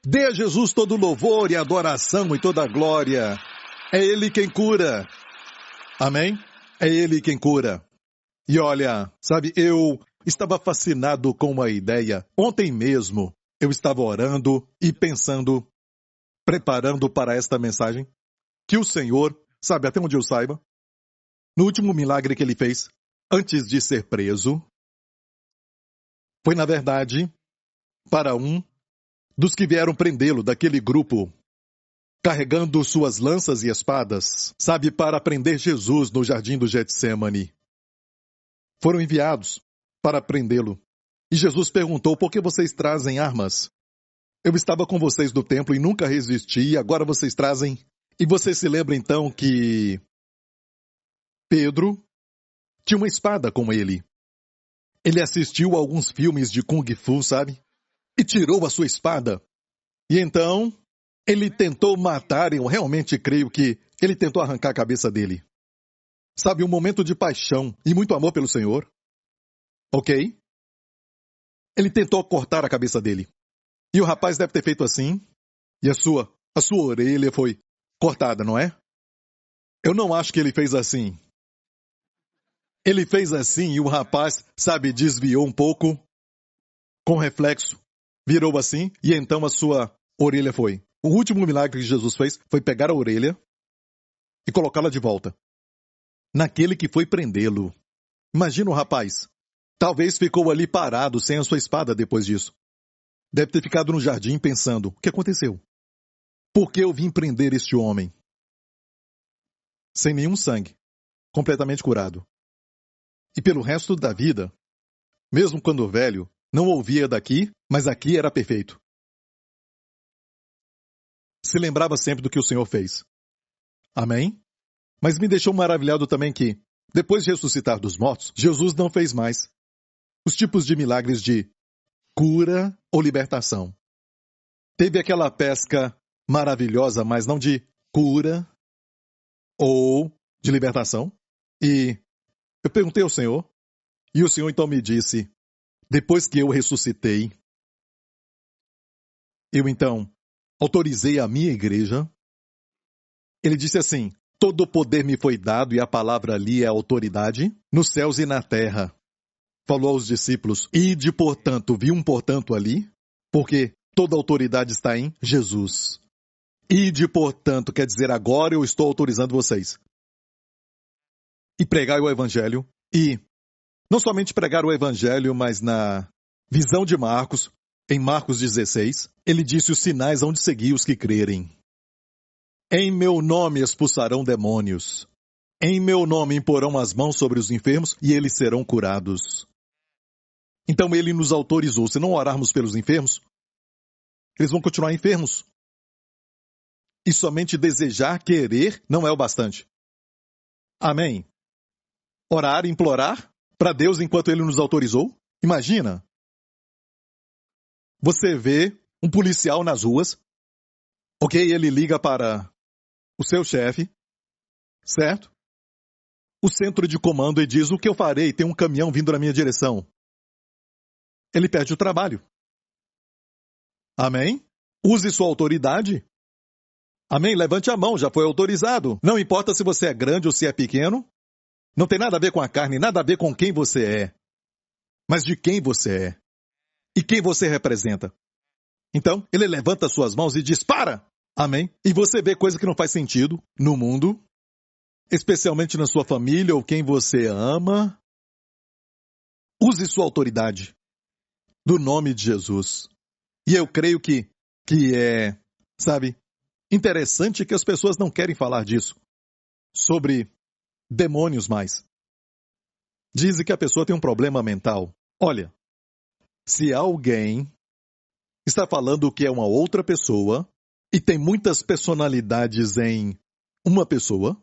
Dê a Jesus todo o louvor e adoração e toda a glória. É Ele quem cura. Amém? É Ele quem cura. E olha, sabe, eu estava fascinado com uma ideia. Ontem mesmo, eu estava orando e pensando, preparando para esta mensagem, que o Senhor, sabe, até onde eu saiba, no último milagre que Ele fez, antes de ser preso, foi, na verdade, para um dos que vieram prendê-lo, daquele grupo, carregando suas lanças e espadas, sabe, para prender Jesus no jardim do Getsemane. Foram enviados para prendê-lo. E Jesus perguntou, por que vocês trazem armas? Eu estava com vocês no templo e nunca resisti, e agora vocês trazem... E você se lembra então que Pedro tinha uma espada com ele. Ele assistiu a alguns filmes de Kung Fu, sabe? E tirou a sua espada. E então, ele tentou matar, eu realmente creio que ele tentou arrancar a cabeça dele. Sabe, um momento de paixão e muito amor pelo Senhor. Ok? Ele tentou cortar a cabeça dele. E o rapaz deve ter feito assim, e a sua orelha foi cortada, não é? Eu não acho que ele fez assim. Ele fez assim e o rapaz, sabe, desviou um pouco, com reflexo, virou assim, e então a sua orelha foi. O último milagre que Jesus fez foi pegar a orelha e colocá-la de volta naquele que foi prendê-lo. Imagina o rapaz. Talvez ficou ali parado sem a sua espada depois disso. Deve ter ficado no jardim pensando, o que aconteceu? Por que eu vim prender este homem? Sem nenhum sangue, completamente curado. E pelo resto da vida, mesmo quando velho, não ouvia daqui, mas aqui era perfeito. Se lembrava sempre do que o Senhor fez. Amém? Mas me deixou maravilhado também que, depois de ressuscitar dos mortos, Jesus não fez mais os tipos de milagres de cura ou libertação. Teve aquela pesca maravilhosa, mas não de cura ou de libertação. E eu perguntei ao Senhor, e o Senhor então me disse, depois que eu ressuscitei, eu então autorizei a minha igreja. Ele disse assim, todo o poder me foi dado e a palavra ali é autoridade, nos céus e na terra. Falou aos discípulos, ide, portanto, vi um portanto ali, porque toda autoridade está em Jesus. Ide, portanto, quer dizer, agora eu estou autorizando vocês. E pregai o evangelho, e não somente pregar o evangelho, mas na visão de Marcos, em Marcos 16, ele disse os sinais hão de seguir os que crerem. Em meu nome expulsarão demônios. Em meu nome imporão as mãos sobre os enfermos e eles serão curados. Então ele nos autorizou, se não orarmos pelos enfermos, eles vão continuar enfermos. E somente desejar, querer, não é o bastante. Amém? Orar, implorar para Deus enquanto ele nos autorizou? Imagina. Você vê um policial nas ruas, ok? Ele liga para o seu chefe, certo? O centro de comando e diz, o que eu farei? Tem um caminhão vindo na minha direção. Ele perde o trabalho. Amém? Use sua autoridade. Amém? Levante a mão, já foi autorizado. Não importa se você é grande ou se é pequeno. Não tem nada a ver com a carne, nada a ver com quem você é. Mas de quem você é. E quem você representa. Então, ele levanta suas mãos e diz, para! Amém? E você vê coisa que não faz sentido no mundo, especialmente na sua família ou quem você ama. Use sua autoridade. Do nome de Jesus. E eu creio que é, sabe, interessante que as pessoas não querem falar disso. Sobre demônios mais. Dizem que a pessoa tem um problema mental. Olha, se alguém está falando que é uma outra pessoa e tem muitas personalidades em uma pessoa,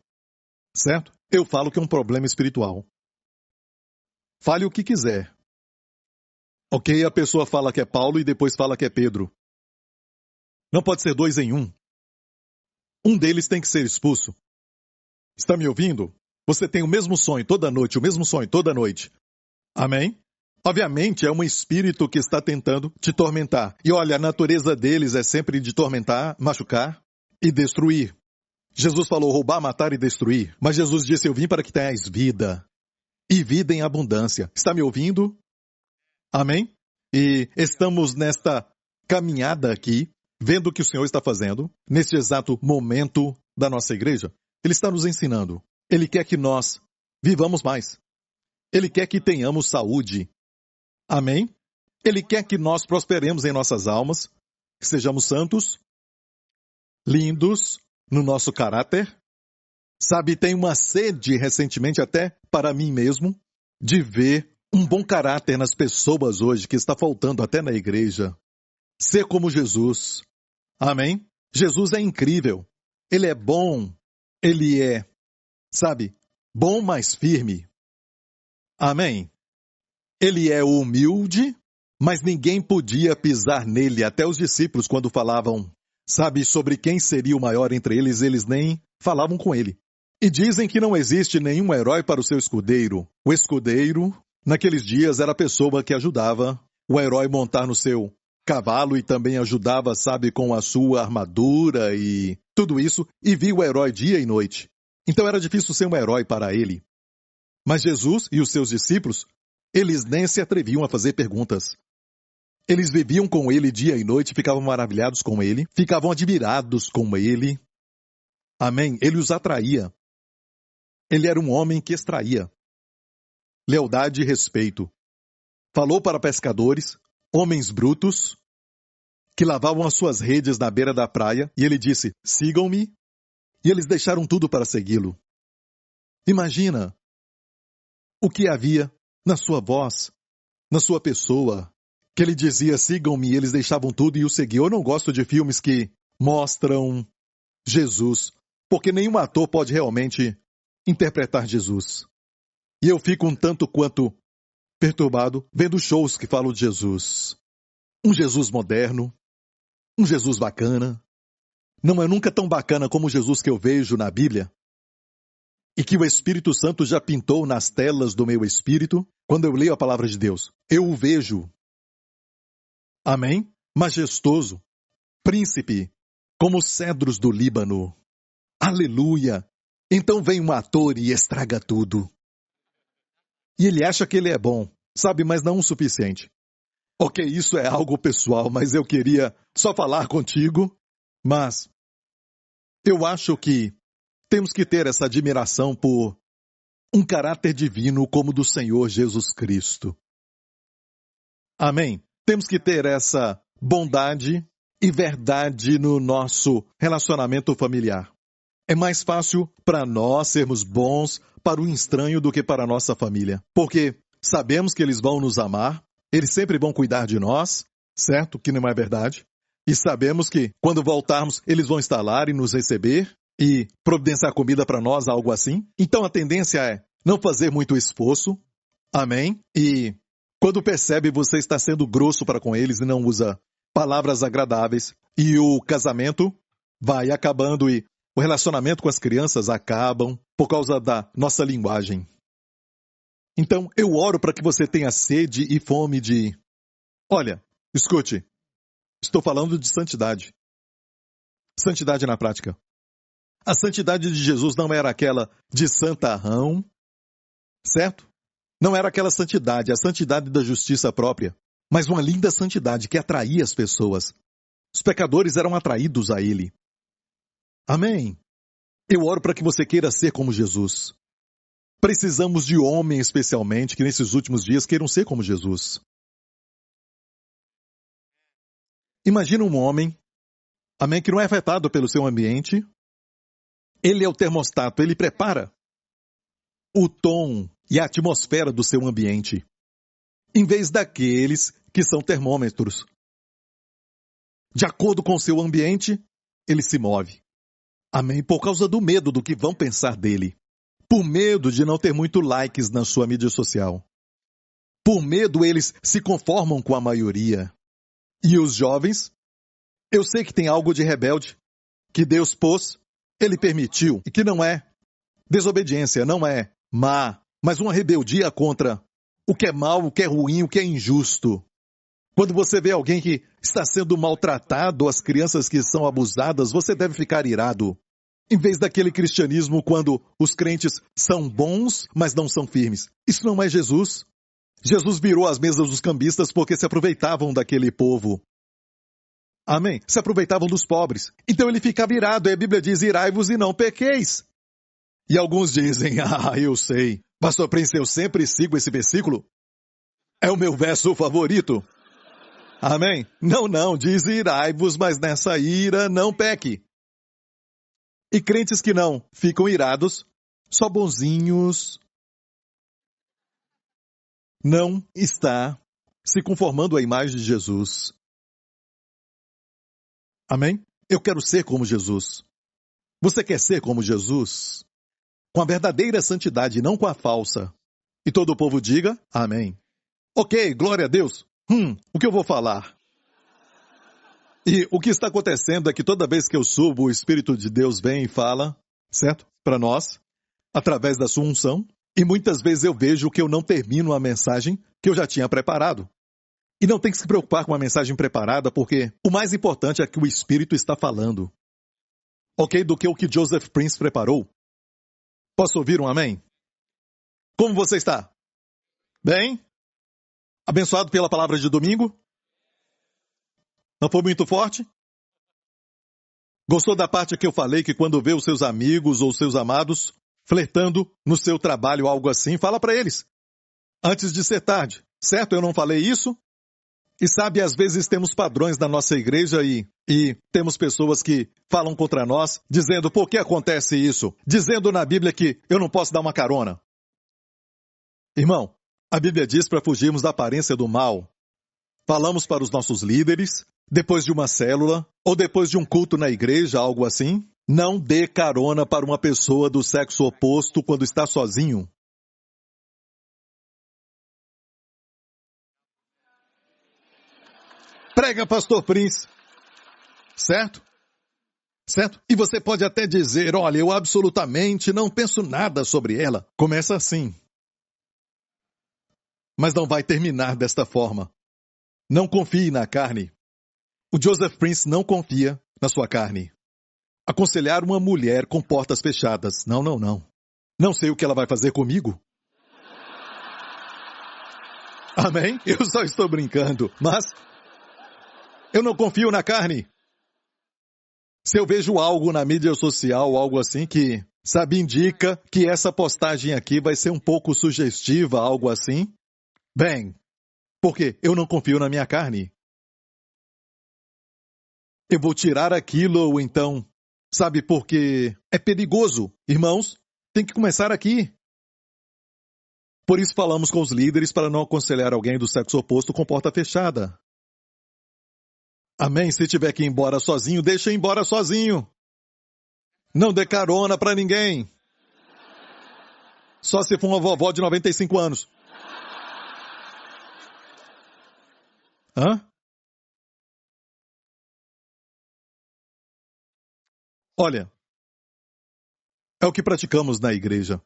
certo? Eu falo que é um problema espiritual. Fale o que quiser. Ok, a pessoa fala que é Paulo e depois fala que é Pedro. Não pode ser dois em um. Um deles tem que ser expulso. Está me ouvindo? Você tem o mesmo sonho toda noite, o mesmo sonho toda noite. Amém? Obviamente, é um espírito que está tentando te tormentar. E olha, a natureza deles é sempre de tormentar, machucar e destruir. Jesus falou roubar, matar e destruir. Mas Jesus disse, eu vim para que tenhais vida. E vida em abundância. Está me ouvindo? Amém? E estamos nesta caminhada aqui, vendo o que o Senhor está fazendo, neste exato momento da nossa igreja. Ele está nos ensinando. Ele quer que nós vivamos mais. Ele quer que tenhamos saúde. Amém? Ele quer que nós prosperemos em nossas almas, que sejamos santos, lindos no nosso caráter. Sabe, tem uma sede recentemente até para mim mesmo, de ver um bom caráter nas pessoas hoje, que está faltando até na igreja. Ser como Jesus. Amém? Jesus é incrível. Ele é bom. Ele é, sabe, bom, mas firme. Amém? Ele é humilde, mas ninguém podia pisar nele. Até os discípulos, quando falavam, sabe, sobre quem seria o maior entre eles, eles nem falavam com ele. E dizem que não existe nenhum herói para o seu escudeiro. O escudeiro, naqueles dias, era a pessoa que ajudava o herói montar no seu cavalo e também ajudava, sabe, com a sua armadura e tudo isso, e via o herói dia e noite. Então era difícil ser um herói para ele. Mas Jesus e os seus discípulos, eles nem se atreviam a fazer perguntas. Eles viviam com ele dia e noite, ficavam maravilhados com ele, ficavam admirados com ele. Amém? Ele os atraía. Ele era um homem que extraía lealdade e respeito. Falou para pescadores, homens brutos, que lavavam as suas redes na beira da praia, e ele disse, sigam-me, e eles deixaram tudo para segui-lo. Imagina o que havia na sua voz, na sua pessoa, que ele dizia, sigam-me, e eles deixavam tudo e o seguiam. Eu não gosto de filmes que mostram Jesus, porque nenhum ator pode realmente interpretar Jesus. E eu fico um tanto quanto perturbado vendo shows que falam de Jesus. Um Jesus moderno, um Jesus bacana. Não é nunca tão bacana como o Jesus que eu vejo na Bíblia e que o Espírito Santo já pintou nas telas do meu espírito quando eu leio a palavra de Deus. Eu o vejo. Amém? Majestoso, príncipe, como os cedros do Líbano. Aleluia! Então vem um ator e estraga tudo. E ele acha que ele é bom, sabe, mas não o suficiente. Ok, isso é algo pessoal, mas eu queria só falar contigo. Mas eu acho que temos que ter essa admiração por um caráter divino como o do Senhor Jesus Cristo. Amém? Temos que ter essa bondade e verdade no nosso relacionamento familiar. É mais fácil para nós sermos bons para o estranho do que para a nossa família. Porque sabemos que eles vão nos amar, eles sempre vão cuidar de nós, certo? Que não é verdade. E sabemos que quando voltarmos, eles vão estar lá e nos receber e providenciar comida para nós, algo assim. Então a tendência é não fazer muito esforço. Amém? E quando percebe, você está sendo grosso para com eles e não usa palavras agradáveis. E o casamento vai acabando e o relacionamento com as crianças acabam por causa da nossa linguagem. Então, eu oro para que você tenha sede e fome de... Olha, escute, estou falando de santidade. Santidade na prática. A santidade de Jesus não era aquela de santarrão, certo? Não era aquela santidade, a santidade da justiça própria, mas uma linda santidade que atraía as pessoas. Os pecadores eram atraídos a ele. Amém. Eu oro para que você queira ser como Jesus. Precisamos de homens, especialmente, que nesses últimos dias queiram ser como Jesus. Imagina um homem, amém, que não é afetado pelo seu ambiente. Ele é o termostato, ele prepara o tom e a atmosfera do seu ambiente, em vez daqueles que são termômetros. De acordo com o seu ambiente, ele se move. Amém? Por causa do medo do que vão pensar dele. Por medo de não ter muito likes na sua mídia social. Por medo, eles se conformam com a maioria. E os jovens? Eu sei que tem algo de rebelde, que Deus pôs, ele permitiu, e que não é desobediência, não é má, mas uma rebeldia contra o que é mal, o que é ruim, o que é injusto. Quando você vê alguém que está sendo maltratado, as crianças que são abusadas, você deve ficar irado. Em vez daquele cristianismo quando os crentes são bons, mas não são firmes. Isso não é Jesus. Jesus virou as mesas dos cambistas porque se aproveitavam daquele povo. Amém? Se aproveitavam dos pobres. Então ele ficava irado, e a Bíblia diz, irai-vos e não pequeis. E alguns dizem, eu sei. Pastor Prince, eu sempre sigo esse versículo. É o meu verso favorito. Amém? Não, diz irai-vos, mas nessa ira não peque. E crentes que não ficam irados, só bonzinhos, não está se conformando à imagem de Jesus. Amém? Eu quero ser como Jesus. Você quer ser como Jesus? Com a verdadeira santidade, não com a falsa. E todo o povo diga, amém. Ok, glória a Deus. O que eu vou falar? E o que está acontecendo é que toda vez que eu subo, o Espírito de Deus vem e fala, certo? Para nós, através da sua unção. E muitas vezes eu vejo que eu não termino a mensagem que eu já tinha preparado. E não tem que se preocupar com a mensagem preparada, porque o mais importante é que o Espírito está falando. Ok? Do que o que Joseph Prince preparou. Posso ouvir um amém? Como você está? Bem? Abençoado pela palavra de domingo? Não foi muito forte? Gostou da parte que eu falei que quando vê os seus amigos ou seus amados flertando no seu trabalho, algo assim, fala para eles. Antes de ser tarde. Certo? Eu não falei isso? E sabe, às vezes temos padrões na nossa igreja e temos pessoas que falam contra nós, dizendo, por que acontece isso? Dizendo na Bíblia que eu não posso dar uma carona. Irmão, a Bíblia diz para fugirmos da aparência do mal. Falamos para os nossos líderes, depois de uma célula, ou depois de um culto na igreja, algo assim. Não dê carona para uma pessoa do sexo oposto quando está sozinho. Prega, Pastor Prince. Certo? Certo? E você pode até dizer, olha, eu absolutamente não penso nada sobre ela. Começa assim. Mas não vai terminar desta forma. Não confie na carne. O Joseph Prince não confia na sua carne. Aconselhar uma mulher com portas fechadas. Não. Não sei o que ela vai fazer comigo. Amém? Eu só estou brincando, mas eu não confio na carne. Se eu vejo algo na mídia social, algo assim que, sabe, indica que essa postagem aqui vai ser um pouco sugestiva, algo assim, bem, porque eu não confio na minha carne. Eu vou tirar aquilo ou então, sabe, porque é perigoso. Irmãos, tem que começar aqui. Por isso falamos com os líderes para não aconselhar alguém do sexo oposto com porta fechada. Amém? Se tiver que ir embora sozinho, deixa ir embora sozinho. Não dê carona para ninguém. Só se for uma vovó de 95 anos. Hã? Olha, é o que praticamos na igreja.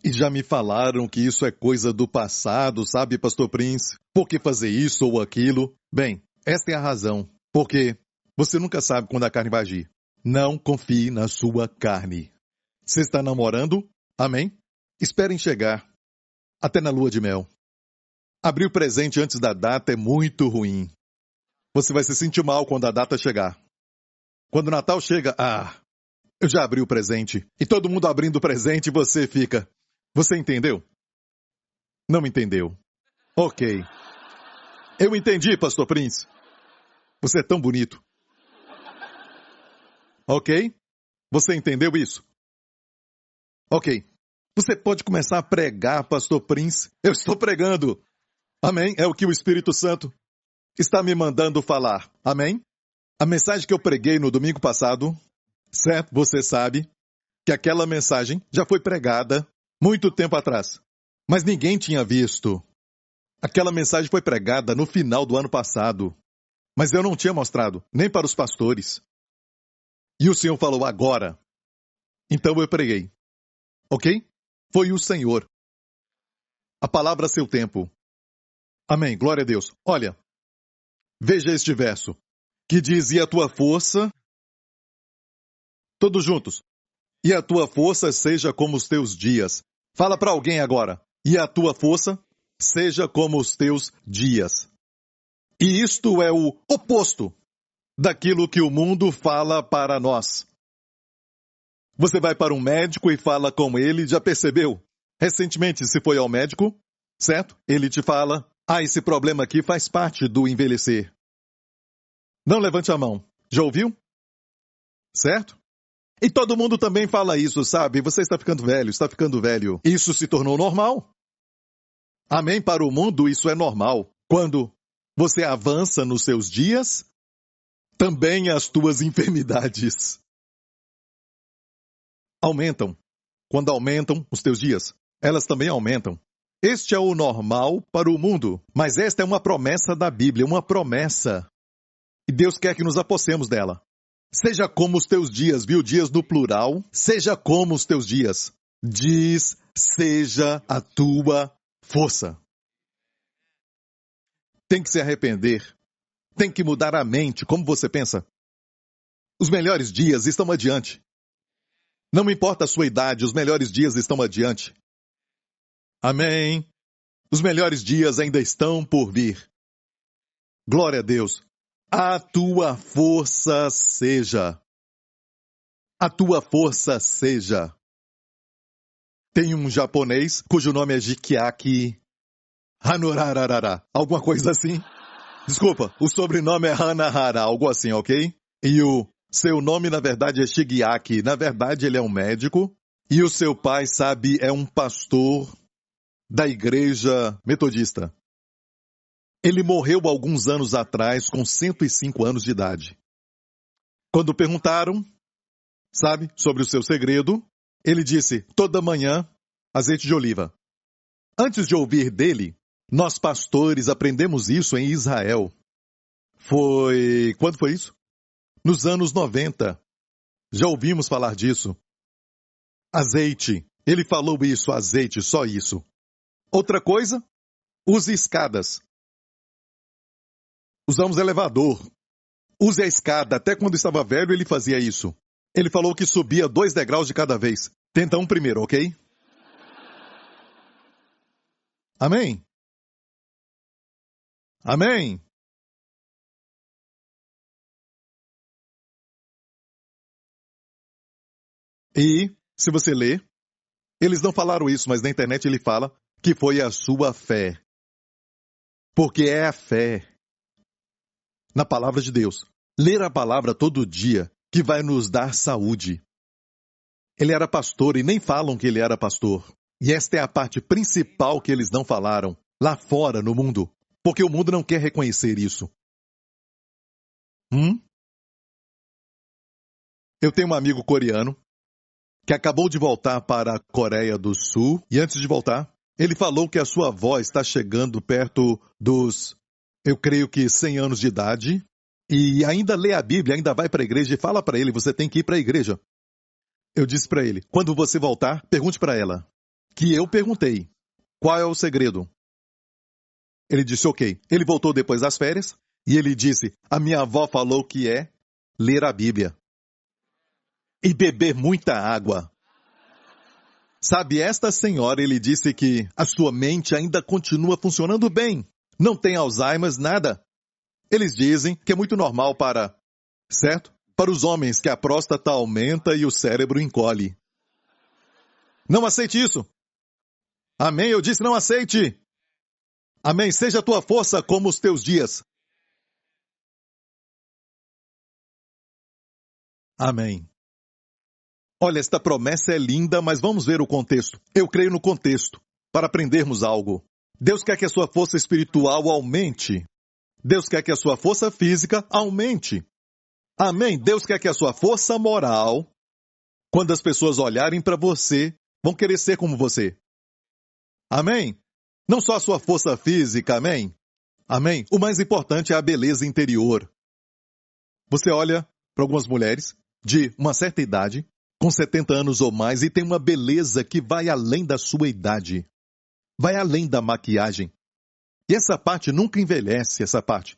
E já me falaram que isso é coisa do passado, sabe, Pastor Prince? Por que fazer isso ou aquilo? Bem, esta é a razão. Porque você nunca sabe quando a carne vai agir. Não confie na sua carne. Você está namorando? Amém? Esperem chegar. Até na lua de mel. Abrir o presente antes da data é muito ruim. Você vai se sentir mal quando a data chegar. Quando o Natal chega, eu já abri o presente. E todo mundo abrindo o presente e você fica. Você entendeu? Não entendeu. Ok. Eu entendi, Pastor Prince. Você é tão bonito. Ok? Você entendeu isso? Ok. Você pode começar a pregar, Pastor Prince. Eu estou pregando. Amém? É o que o Espírito Santo está me mandando falar. Amém? A mensagem que eu preguei no domingo passado, certo? Você sabe que aquela mensagem já foi pregada muito tempo atrás. Mas ninguém tinha visto. Aquela mensagem foi pregada no final do ano passado. Mas eu não tinha mostrado, nem para os pastores. E o Senhor falou agora. Então eu preguei. Ok? Foi o Senhor. A palavra a seu tempo. Amém. Glória a Deus. Olha, veja este verso, que diz, e a tua força, todos juntos, e a tua força seja como os teus dias. Fala para alguém agora, e a tua força seja como os teus dias. E isto é o oposto daquilo que o mundo fala para nós. Você vai para um médico e fala com ele, já percebeu? Recentemente se foi ao médico, certo? Ele te fala, esse problema aqui faz parte do envelhecer. Não levante a mão. Já ouviu? Certo? E todo mundo também fala isso, sabe? Você está ficando velho, está ficando velho. Isso se tornou normal. Amém? Para o mundo isso é normal. Quando você avança nos seus dias, também as tuas enfermidades aumentam. Quando aumentam os teus dias, elas também aumentam. Este é o normal para o mundo. Mas esta é uma promessa da Bíblia, uma promessa. E Deus quer que nos apossemos dela. Seja como os teus dias, viu? Dias no plural. Seja como os teus dias. Diz, seja a tua força. Tem que se arrepender. Tem que mudar a mente, como você pensa. Os melhores dias estão adiante. Não importa a sua idade, os melhores dias estão adiante. Amém. Os melhores dias ainda estão por vir. Glória a Deus. A tua força seja. A tua força seja. Tem um japonês cujo nome é Jikiaki Hanurararara. Alguma coisa assim. Desculpa, o sobrenome é Hanahara, algo assim, ok? E o seu nome, na verdade, é Shigeaki. Na verdade, ele é um médico. E o seu pai, sabe, é um pastor da igreja metodista. Ele morreu alguns anos atrás, com 105 anos de idade. Quando perguntaram, sabe, sobre o seu segredo, ele disse, toda manhã, azeite de oliva. Antes de ouvir dele, nós pastores aprendemos isso em Israel. Quando foi isso? Nos anos 90. Já ouvimos falar disso. Azeite. Ele falou isso, azeite, só isso. Outra coisa, use escadas. Usamos elevador. Use a escada. Até quando estava velho, ele fazia isso. Ele falou que subia 2 degraus de cada vez. Tenta um primeiro, ok? Amém? Amém? E, se você ler, eles não falaram isso, mas na internet ele fala que foi a sua fé. Porque é a fé na palavra de Deus. Ler a palavra todo dia que vai nos dar saúde. Ele era pastor e nem falam que ele era pastor. E esta é a parte principal que eles não falaram, lá fora no mundo. Porque o mundo não quer reconhecer isso. Eu tenho um amigo coreano que acabou de voltar para a Coreia do Sul, e antes de voltar, ele falou que a sua avó está chegando perto dos, eu creio que 100 anos de idade, e ainda lê a Bíblia, ainda vai para a igreja e fala para ele, você tem que ir para a igreja. Eu disse para ele, quando você voltar, pergunte para ela, que eu perguntei, qual é o segredo? Ele disse, ok. Ele voltou depois das férias, e ele disse, a minha avó falou que é ler a Bíblia. E beber muita água. Sabe, esta senhora, ele disse que a sua mente ainda continua funcionando bem. Não tem Alzheimer, nada. Eles dizem que é muito normal certo? Para os homens que a próstata aumenta e o cérebro encolhe. Não aceite isso. Amém? Eu disse não aceite. Amém? Seja a tua força como os teus dias. Amém. Olha, esta promessa é linda, mas vamos ver o contexto. Eu creio no contexto, para aprendermos algo. Deus quer que a sua força espiritual aumente. Deus quer que a sua força física aumente. Amém? Deus quer que a sua força moral, quando as pessoas olharem para você, vão querer ser como você. Amém? Não só a sua força física, amém? Amém? O mais importante é a beleza interior. Você olha para algumas mulheres de uma certa idade, com 70 anos ou mais, e tem uma beleza que vai além da sua idade. vai além da maquiagem. E essa parte nunca envelhece, essa parte.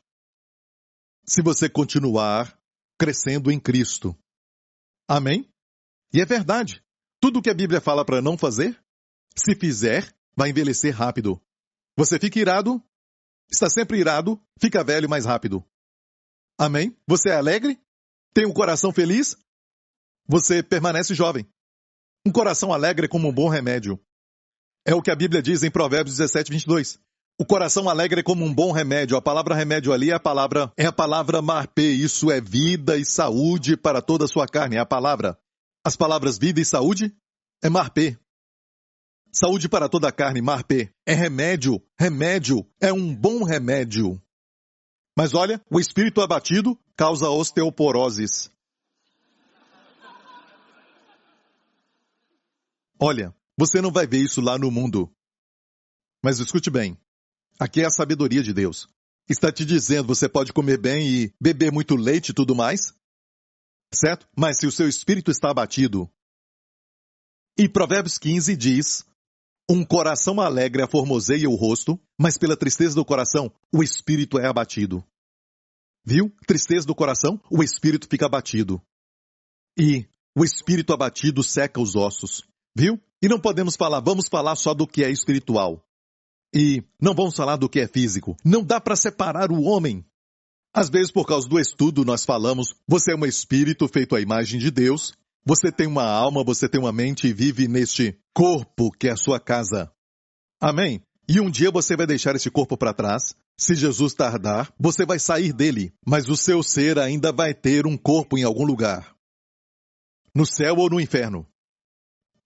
Se você continuar crescendo em Cristo. Amém? E é verdade. Tudo que a Bíblia fala para não fazer, se fizer, vai envelhecer rápido. Você fica irado, está sempre irado, fica velho mais rápido. Amém? Você é alegre? Tem um coração feliz? Você permanece jovem. Um coração alegre é como um bom remédio. É o que a Bíblia diz em Provérbios 17, 22. O coração alegre é como um bom remédio. A palavra remédio ali é a palavra marpê. Isso é vida e saúde para toda a sua carne. É a palavra. As palavras vida e saúde é marpê. Saúde para toda a carne, marpê. É remédio. Remédio é um bom remédio. Mas olha, o espírito abatido causa osteoporoses. Olha, você não vai ver isso lá no mundo. Mas escute bem. Aqui é a sabedoria de Deus. Está te dizendo você pode comer bem e beber muito leite e tudo mais? Certo? Mas se o seu espírito está abatido. E Provérbios 15 diz: um coração alegre aformoseia o rosto, mas pela tristeza do coração, o espírito é abatido. Viu? Tristeza do coração, o espírito fica abatido. E o espírito abatido seca os ossos. Viu? E não podemos falar, vamos falar só do que é espiritual. E não vamos falar do que é físico. Não dá para separar o homem. Às vezes, por causa do estudo, nós falamos, você é um espírito feito à imagem de Deus, você tem uma alma, você tem uma mente e vive neste corpo que é a sua casa. Amém? E um dia você vai deixar esse corpo para trás. Se Jesus tardar, você vai sair dele, mas o seu ser ainda vai ter um corpo em algum lugar. No céu ou no inferno.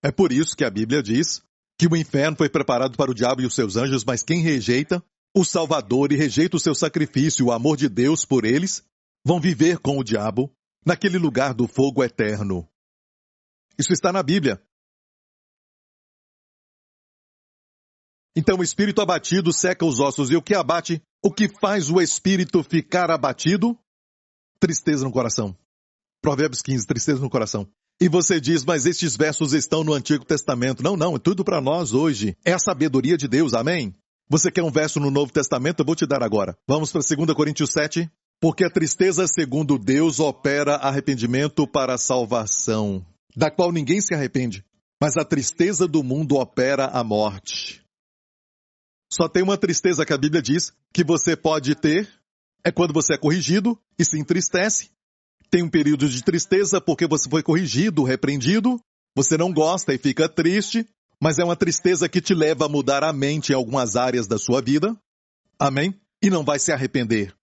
É por isso que a Bíblia diz que o inferno foi preparado para o diabo e os seus anjos, mas quem rejeita o Salvador e rejeita o seu sacrifício e o amor de Deus por eles, vão viver com o diabo naquele lugar do fogo eterno. Isso está na Bíblia. Então o espírito abatido seca os ossos. E o que abate? O que faz o espírito ficar abatido? Tristeza no coração. Provérbios 15, tristeza no coração. E você diz, mas estes versos estão no Antigo Testamento. Não, é tudo para nós hoje. É a sabedoria de Deus, amém? Você quer um verso no Novo Testamento? Eu vou te dar agora. Vamos para 2 Coríntios 7. Porque a tristeza, segundo Deus, opera arrependimento para a salvação, da qual ninguém se arrepende. Mas a tristeza do mundo opera a morte. Só tem uma tristeza que a Bíblia diz que você pode ter, é quando você é corrigido e se entristece. Tem um período de tristeza porque você foi corrigido, repreendido, você não gosta e fica triste, mas é uma tristeza que te leva a mudar a mente em algumas áreas da sua vida. Amém? E não vai se arrepender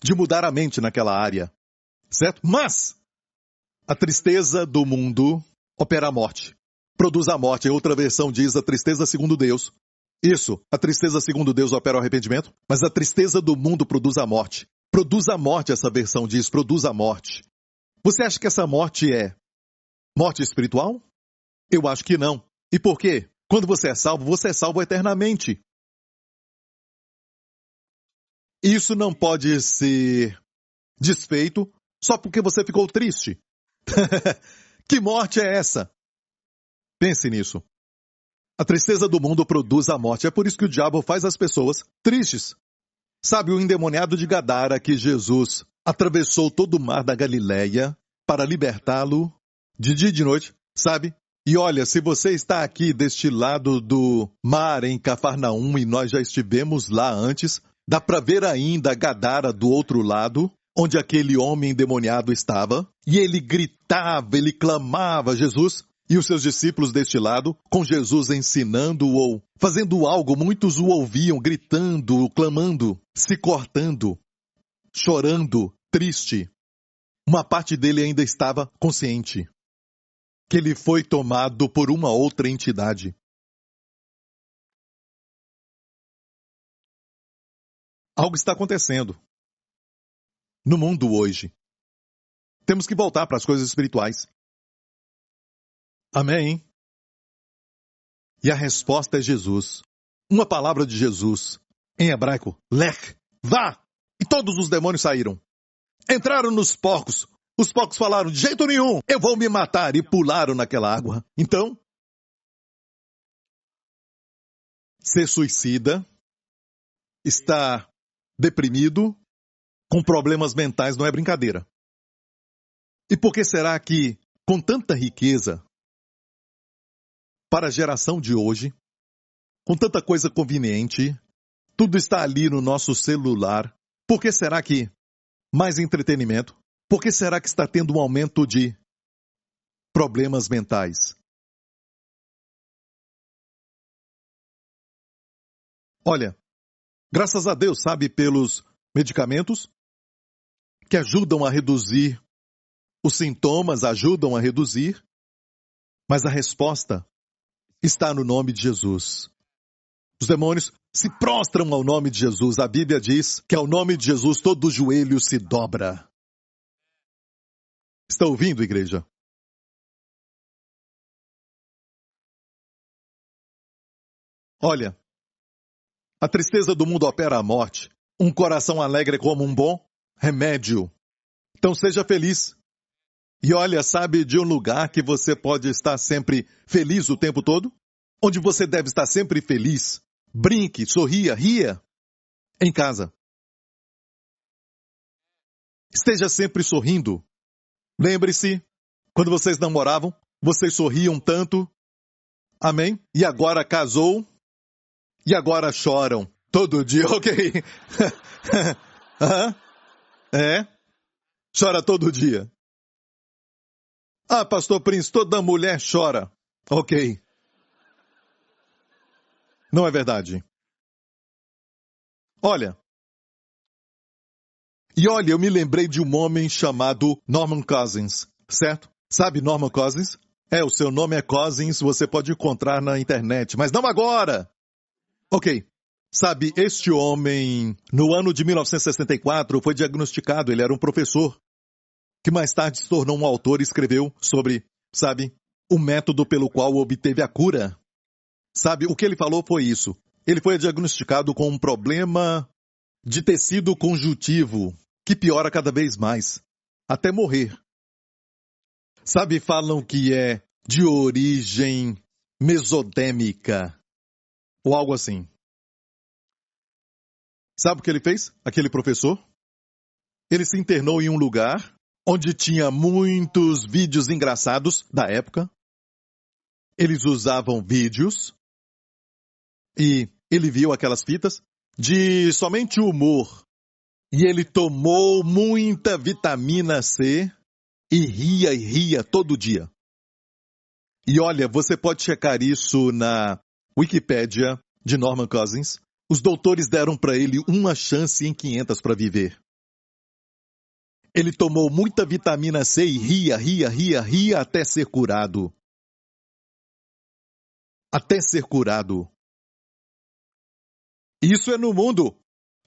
de mudar a mente naquela área. Certo? Mas a tristeza do mundo opera a morte. Produz a morte. Outra versão diz a tristeza segundo Deus. Isso, a tristeza segundo Deus opera o arrependimento, mas a tristeza do mundo produz a morte. Produz a morte, essa versão diz, produz a morte. Você acha que essa morte é morte espiritual? Eu acho que não. E por quê? Quando você é salvo eternamente. Isso não pode ser desfeito só porque você ficou triste. Que morte é essa? Pense nisso. A tristeza do mundo produz a morte. É por isso que o diabo faz as pessoas tristes. Sabe o endemoniado de Gadara que Jesus atravessou todo o mar da Galileia para libertá-lo de dia e de noite, sabe? E olha, se você está aqui deste lado do mar em Cafarnaum e nós já estivemos lá antes, dá para ver ainda Gadara do outro lado, onde aquele homem endemoniado estava, e ele gritava, ele clamava Jesus. E os seus discípulos deste lado, com Jesus ensinando ou fazendo algo, muitos o ouviam gritando, clamando, se cortando, chorando, triste. Uma parte dele ainda estava consciente que ele foi tomado por uma outra entidade. Algo está acontecendo no mundo hoje. Temos que voltar para as coisas espirituais. Amém? E a resposta é Jesus. Uma palavra de Jesus. Em hebraico, lech, vá! E todos os demônios saíram. Entraram nos porcos. Os porcos falaram, de jeito nenhum, eu vou me matar. E pularam naquela água. Então, ser suicida, estar deprimido, com problemas mentais, não é brincadeira. E por que será que, com tanta riqueza, para a geração de hoje, com tanta coisa conveniente, tudo está ali no nosso celular, por que será que mais entretenimento? Por que será que está tendo um aumento de problemas mentais? Olha, graças a Deus, sabe, pelos medicamentos que ajudam a reduzir os sintomas, ajudam a reduzir, mas a resposta está no nome de Jesus. Os demônios se prostram ao nome de Jesus. A Bíblia diz que ao nome de Jesus todo joelho se dobra. Está ouvindo, igreja? Olha, a tristeza do mundo opera a morte. Um coração alegre é como um bom remédio. Então seja feliz. E olha, sabe de um lugar que você pode estar sempre feliz o tempo todo? Onde você deve estar sempre feliz? Brinque, sorria, ria. Em casa. Esteja sempre sorrindo. Lembre-se, quando vocês namoravam, vocês sorriam tanto. Amém? E agora casou. E agora choram. Todo dia, ok. É? Chora todo dia. Ah, pastor Prince, toda mulher chora. Ok. Não é verdade. Olha. E olha, eu me lembrei de um homem chamado Norman Cousins, certo? Sabe Norman Cousins? O seu nome é Cousins, você pode encontrar na internet, mas não agora! Ok. Sabe, este homem, no ano de 1964, foi diagnosticado, ele era um professor, que mais tarde se tornou um autor e escreveu sobre, sabe, o método pelo qual obteve a cura. Sabe, o que ele falou foi isso. Ele foi diagnosticado com um problema de tecido conjuntivo, que piora cada vez mais, até morrer. Sabe, falam que é de origem mesodêmica, ou algo assim. Sabe o que ele fez, aquele professor? Ele se internou em um lugar onde tinha muitos vídeos engraçados da época. Eles usavam vídeos e ele viu aquelas fitas de somente humor. E ele tomou muita vitamina C e ria todo dia. E olha, você pode checar isso na Wikipédia de Norman Cousins. Os doutores deram para ele uma chance em 500 para viver. Ele tomou muita vitamina C e ria até ser curado. Até ser curado. Isso é no mundo.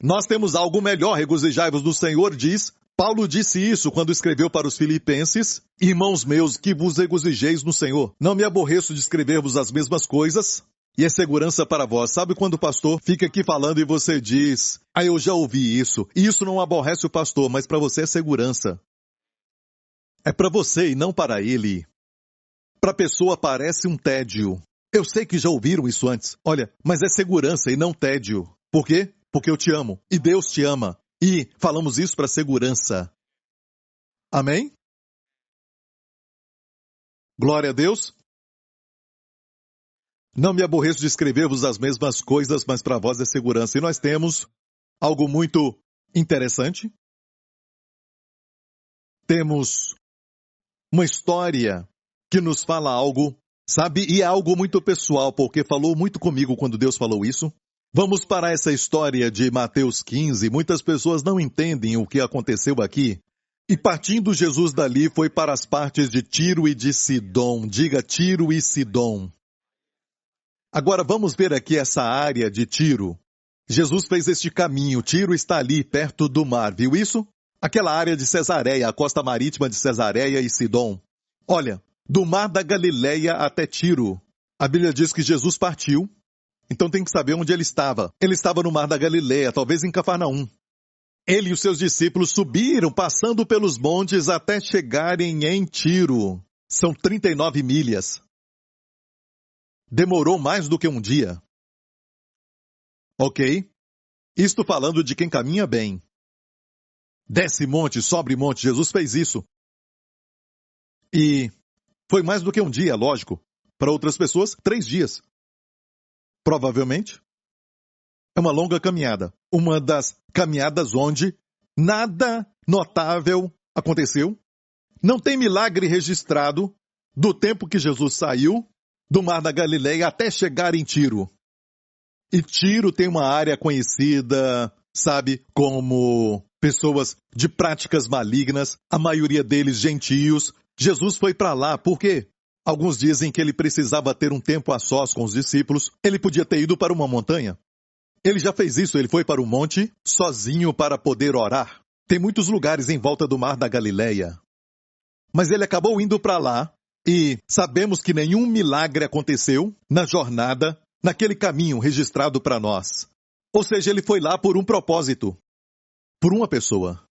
Nós temos algo melhor, regozijai-vos do Senhor, diz. Paulo disse isso quando escreveu para os Filipenses. Irmãos meus, que vos regozijeis no Senhor. Não me aborreço de escrever-vos as mesmas coisas. E é segurança para vós. Sabe quando o pastor fica aqui falando e você diz, eu já ouvi isso. E isso não aborrece o pastor, mas para você é segurança. É para você e não para ele. Para a pessoa parece um tédio. Eu sei que já ouviram isso antes. Olha, mas é segurança e não tédio. Por quê? Porque eu te amo. E Deus te ama. E falamos isso para segurança. Amém? Glória a Deus. Não me aborreço de escrever-vos as mesmas coisas, mas para vós é segurança. E nós temos algo muito interessante. Temos uma história que nos fala algo, sabe? E é algo muito pessoal, porque falou muito comigo quando Deus falou isso. Vamos para essa história de Mateus 15. Muitas pessoas não entendem o que aconteceu aqui. E partindo Jesus dali foi para as partes de Tiro e de Sidom. Diga Tiro e Sidom. Agora vamos ver aqui essa área de Tiro. Jesus fez este caminho. Tiro está ali, perto do mar. Viu isso? Aquela área de Cesareia, a costa marítima de Cesareia e Sidom. Olha, do mar da Galileia até Tiro. A Bíblia diz que Jesus partiu. Então tem que saber onde ele estava. Ele estava no mar da Galileia, talvez em Cafarnaum. Ele e os seus discípulos subiram, passando pelos montes até chegarem em Tiro. São 39 milhas. Demorou mais do que um dia. Ok? Isto falando de quem caminha bem. Desce monte, sobe monte, Jesus fez isso. E foi mais do que um dia, lógico. Para outras pessoas, 3 dias. Provavelmente. É uma longa caminhada. Uma das caminhadas onde nada notável aconteceu. Não tem milagre registrado do tempo que Jesus saiu do Mar da Galileia até chegar em Tiro. E Tiro tem uma área conhecida, sabe, como pessoas de práticas malignas, a maioria deles gentios. Jesus foi para lá, por quê? Alguns dizem que ele precisava ter um tempo a sós com os discípulos. Ele podia ter ido para uma montanha. Ele já fez isso, ele foi para o monte sozinho para poder orar. Tem muitos lugares em volta do Mar da Galileia. Mas ele acabou indo para lá e sabemos que nenhum milagre aconteceu na jornada, naquele caminho registrado para nós. Ou seja, ele foi lá por um propósito, por uma pessoa.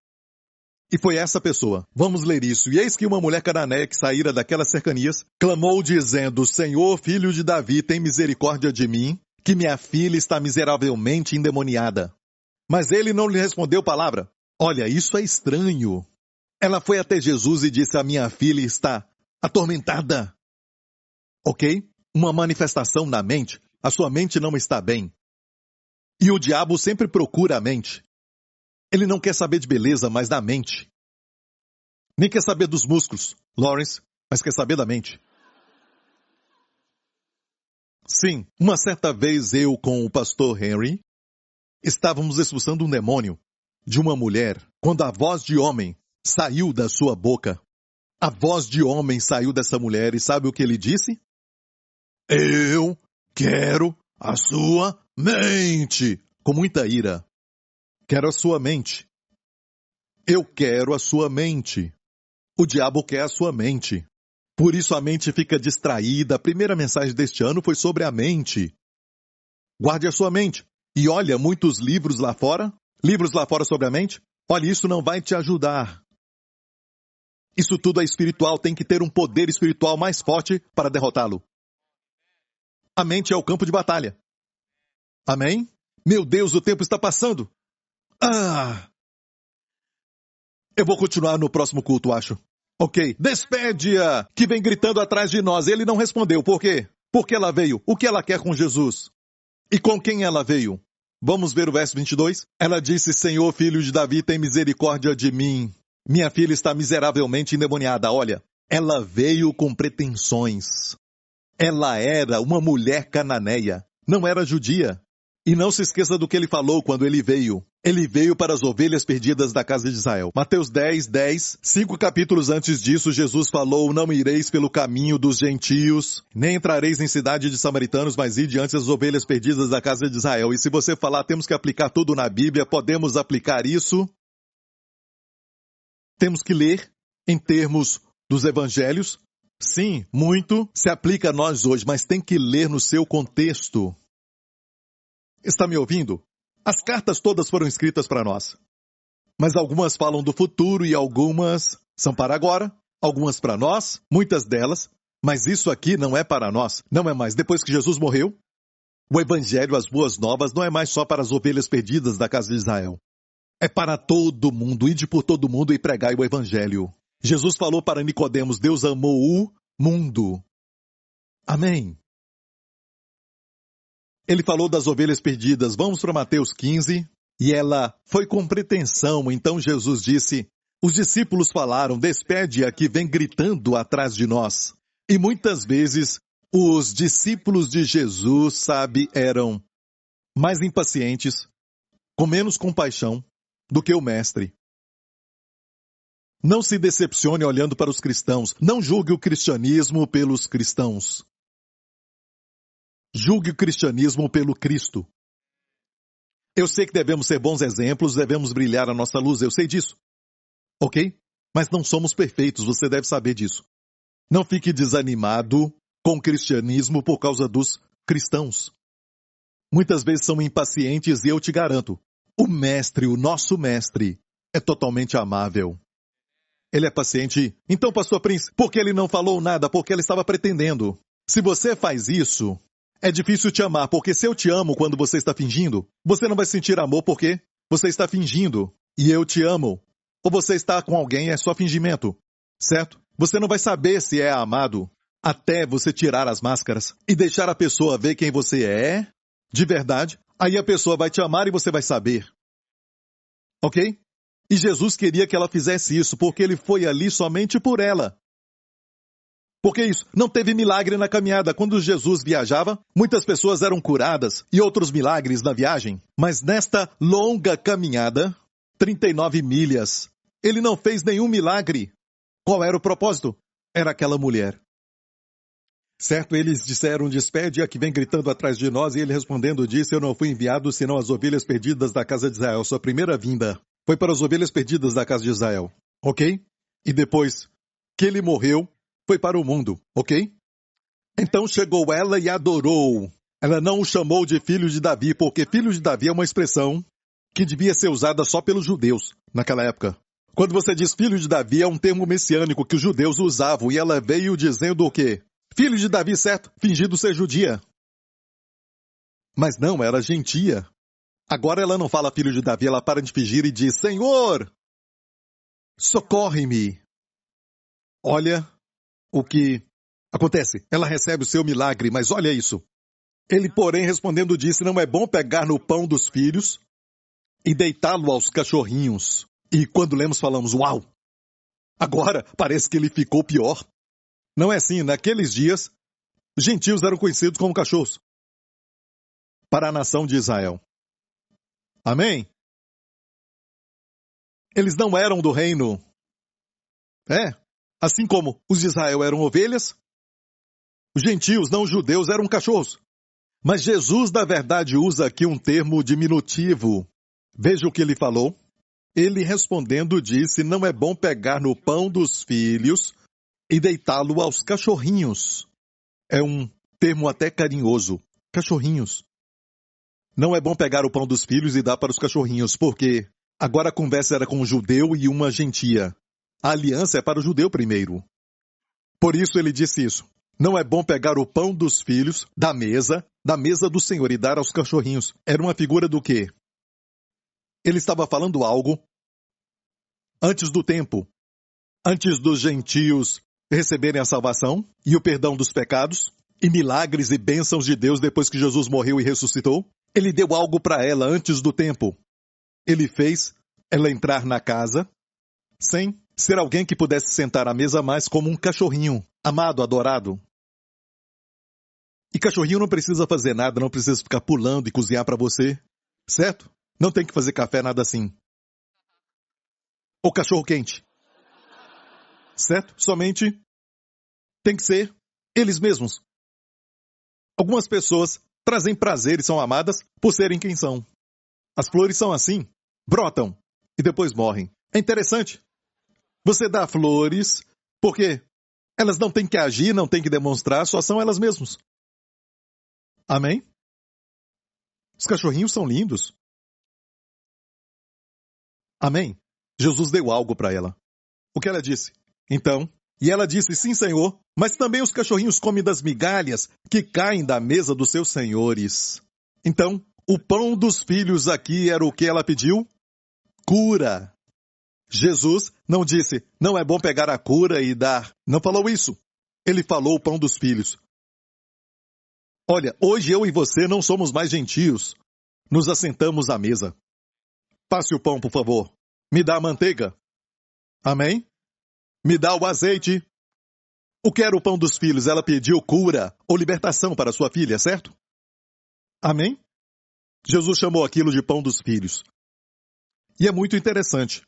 E foi essa pessoa. Vamos ler isso. E eis que uma mulher cananeia que saíra daquelas cercanias, clamou dizendo, Senhor, filho de Davi, tem misericórdia de mim, que minha filha está miseravelmente endemoniada. Mas ele não lhe respondeu palavra. Olha, isso é estranho. Ela foi até Jesus e disse, a minha filha está atormentada. Ok? Uma manifestação na mente. A sua mente não está bem. E o diabo sempre procura a mente. Ele não quer saber de beleza, mas da mente. Nem quer saber dos músculos, Lawrence, mas quer saber da mente. Sim, uma certa vez eu com o pastor Henry estávamos expulsando um demônio de uma mulher quando a voz de homem saiu da sua boca. A voz de homem saiu dessa mulher e sabe o que ele disse? Eu quero a sua mente. Com muita ira. Quero a sua mente. Eu quero a sua mente. O diabo quer a sua mente. Por isso a mente fica distraída. A primeira mensagem deste ano foi sobre a mente. Guarde a sua mente. E olha, muitos livros lá fora sobre a mente. Olha, isso não vai te ajudar. Isso tudo é espiritual, tem que ter um poder espiritual mais forte para derrotá-lo. A mente é o campo de batalha. Amém? Meu Deus, o tempo está passando. Eu vou continuar no próximo culto, acho. Ok, despede-a, que vem gritando atrás de nós. Ele não respondeu, por quê? Porque ela veio. O que ela quer com Jesus? E com quem ela veio? Vamos ver o verso 22? Ela disse, Senhor, filho de Davi, tem misericórdia de mim. Minha filha está miseravelmente endemoniada. Olha, ela veio com pretensões. Ela era uma mulher cananeia, não era judia. E não se esqueça do que ele falou quando ele veio. Ele veio para as ovelhas perdidas da casa de Israel. Mateus 10, 5 capítulos antes disso, Jesus falou, não ireis pelo caminho dos gentios, nem entrareis em cidade de samaritanos, mas ide diante das ovelhas perdidas da casa de Israel. E se você falar, temos que aplicar tudo na Bíblia, podemos aplicar isso. Temos que ler em termos dos evangelhos. Sim, muito se aplica a nós hoje, mas tem que ler no seu contexto. Está me ouvindo? As cartas todas foram escritas para nós. Mas algumas falam do futuro e algumas são para agora, algumas para nós, muitas delas, mas isso aqui não é para nós, não é mais. Depois que Jesus morreu, o evangelho, as boas novas, não é mais só para as ovelhas perdidas da casa de Israel. É para todo mundo, ide por todo mundo e pregai o evangelho. Jesus falou para Nicodemos, Deus amou o mundo. Amém. Ele falou das ovelhas perdidas. Vamos para Mateus 15. E ela foi com pretensão. Então Jesus disse, os discípulos falaram, despede-a que vem gritando atrás de nós. E muitas vezes os discípulos de Jesus, sabe, eram mais impacientes, com menos compaixão do que o mestre. Não se decepcione olhando para os cristãos. Não julgue o cristianismo pelos cristãos. Julgue o cristianismo pelo Cristo. Eu sei que devemos ser bons exemplos, devemos brilhar a nossa luz, eu sei disso. Ok? Mas não somos perfeitos, você deve saber disso. Não fique desanimado com o cristianismo por causa dos cristãos. Muitas vezes são impacientes e eu te garanto, o mestre, o nosso mestre, é totalmente amável. Ele é paciente. Então, pastor Prince, por que ele não falou nada? Porque ele estava pretendendo. Se você faz isso, É difícil te amar, porque se eu te amo quando você está fingindo, você não vai sentir amor porque você está fingindo. E eu te amo. Ou você está com alguém, é só fingimento. Certo? Você não vai saber se é amado até você tirar as máscaras e deixar a pessoa ver quem você é, de verdade. Aí a pessoa vai te amar e você vai saber. Ok? E Jesus queria que ela fizesse isso, porque ele foi ali somente por ela. Porque isso, não teve milagre na caminhada. Quando Jesus viajava, muitas pessoas eram curadas e outros milagres na viagem. Mas nesta longa caminhada, 39 milhas, ele não fez nenhum milagre. Qual era o propósito? Era aquela mulher. Certo, eles disseram, despede a que vem gritando atrás de nós, e ele respondendo disse, eu não fui enviado senão as ovelhas perdidas da casa de Israel. Sua primeira vinda foi para as ovelhas perdidas da casa de Israel. Ok? E depois que ele morreu, foi para o mundo, ok? Então chegou ela e adorou. Ela não o chamou de filho de Davi, porque filho de Davi é uma expressão que devia ser usada só pelos judeus naquela época. Quando você diz filho de Davi, é um termo messiânico que os judeus usavam, e ela veio dizendo o quê? Filho de Davi, certo? Fingindo ser judia. Mas não, era gentia. Agora ela não fala filho de Davi, ela para de fingir e diz, Senhor, socorre-me. Olha o que acontece. Ela recebe o seu milagre, mas olha isso. Ele, porém, respondendo, disse, não é bom pegar no pão dos filhos e deitá-lo aos cachorrinhos. E quando lemos, falamos, uau! Agora parece que ele ficou pior. Não é assim, naqueles dias, gentios eram conhecidos como cachorros para a nação de Israel. Amém? Eles não eram do reino. Assim como os de Israel eram ovelhas, os gentios, não os judeus, eram cachorros. Mas Jesus, na verdade, usa aqui um termo diminutivo. Veja o que ele falou. Ele respondendo disse, não é bom pegar no pão dos filhos e deitá-lo aos cachorrinhos. É um termo até carinhoso. Cachorrinhos. Não é bom pegar o pão dos filhos e dar para os cachorrinhos, porque agora a conversa era com um judeu e uma gentia. A aliança é para o judeu primeiro. Por isso ele disse isso. Não é bom pegar o pão dos filhos da mesa do Senhor e dar aos cachorrinhos. Era uma figura do quê? Ele estava falando algo antes do tempo, antes dos gentios receberem a salvação e o perdão dos pecados, e milagres e bênçãos de Deus depois que Jesus morreu e ressuscitou. Ele deu algo para ela antes do tempo. Ele fez ela entrar na casa sem ser alguém que pudesse sentar à mesa mais como um cachorrinho, amado, adorado. E cachorrinho não precisa fazer nada, não precisa ficar pulando e cozinhar para você, certo? Não tem que fazer café, nada assim. Ou cachorro quente. Certo? Somente tem que ser eles mesmos. Algumas pessoas trazem prazer e são amadas por serem quem são. As flores são assim, brotam e depois morrem. É interessante. Você dá flores porque elas não têm que agir, não têm que demonstrar, só são elas mesmas. Amém? Os cachorrinhos são lindos. Amém? Jesus deu algo para ela. O que ela disse? Então, e ela disse, sim, Senhor, mas também os cachorrinhos comem das migalhas que caem da mesa dos seus senhores. Então, o pão dos filhos aqui era o que ela pediu? Cura. Jesus não disse, não é bom pegar a cura e dar. Não falou isso. Ele falou o pão dos filhos. Olha, hoje eu e você não somos mais gentios. Nos assentamos à mesa. Passe o pão, por favor. Me dá a manteiga. Amém? Me dá o azeite. O que era o pão dos filhos? Ela pediu cura ou libertação para sua filha, certo? Amém? Jesus chamou aquilo de pão dos filhos. E é muito interessante.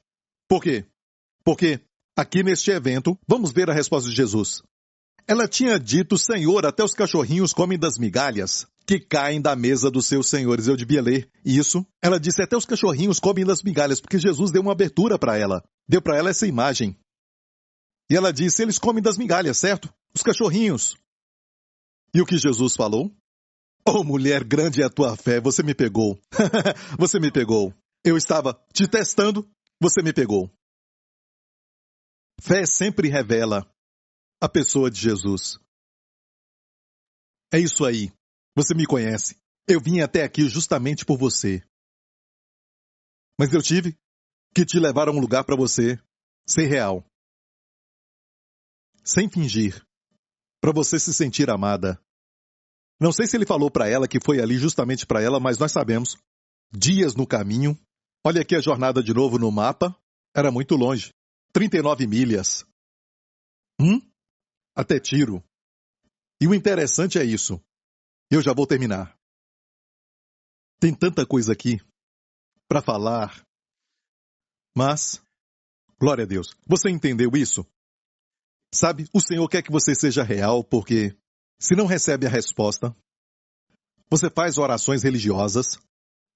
Por quê? Porque aqui neste evento, vamos ver a resposta de Jesus. Ela tinha dito, Senhor, até os cachorrinhos comem das migalhas que caem da mesa dos seus senhores. Eu devia ler isso. Ela disse, até os cachorrinhos comem das migalhas, porque Jesus deu uma abertura para ela. Deu para ela essa imagem. E ela disse, eles comem das migalhas, certo? Os cachorrinhos. E o que Jesus falou? Oh, mulher, grande é a tua fé, você me pegou. Você me pegou. Eu estava te testando, você me pegou. Fé sempre revela a pessoa de Jesus. É isso aí. Você me conhece. Eu vim até aqui justamente por você. Mas eu tive que te levar a um lugar para você ser real. Sem fingir. Para você se sentir amada. Não sei se ele falou para ela que foi ali justamente para ela, mas nós sabemos. Dias no caminho. Olha aqui a jornada de novo no mapa. Era muito longe. 39 milhas. Até Tiro. E o interessante é isso. Eu já vou terminar. Tem tanta coisa aqui para falar. Mas, glória a Deus. Você entendeu isso? Sabe, o Senhor quer que você seja real, porque se não recebe a resposta, você faz orações religiosas,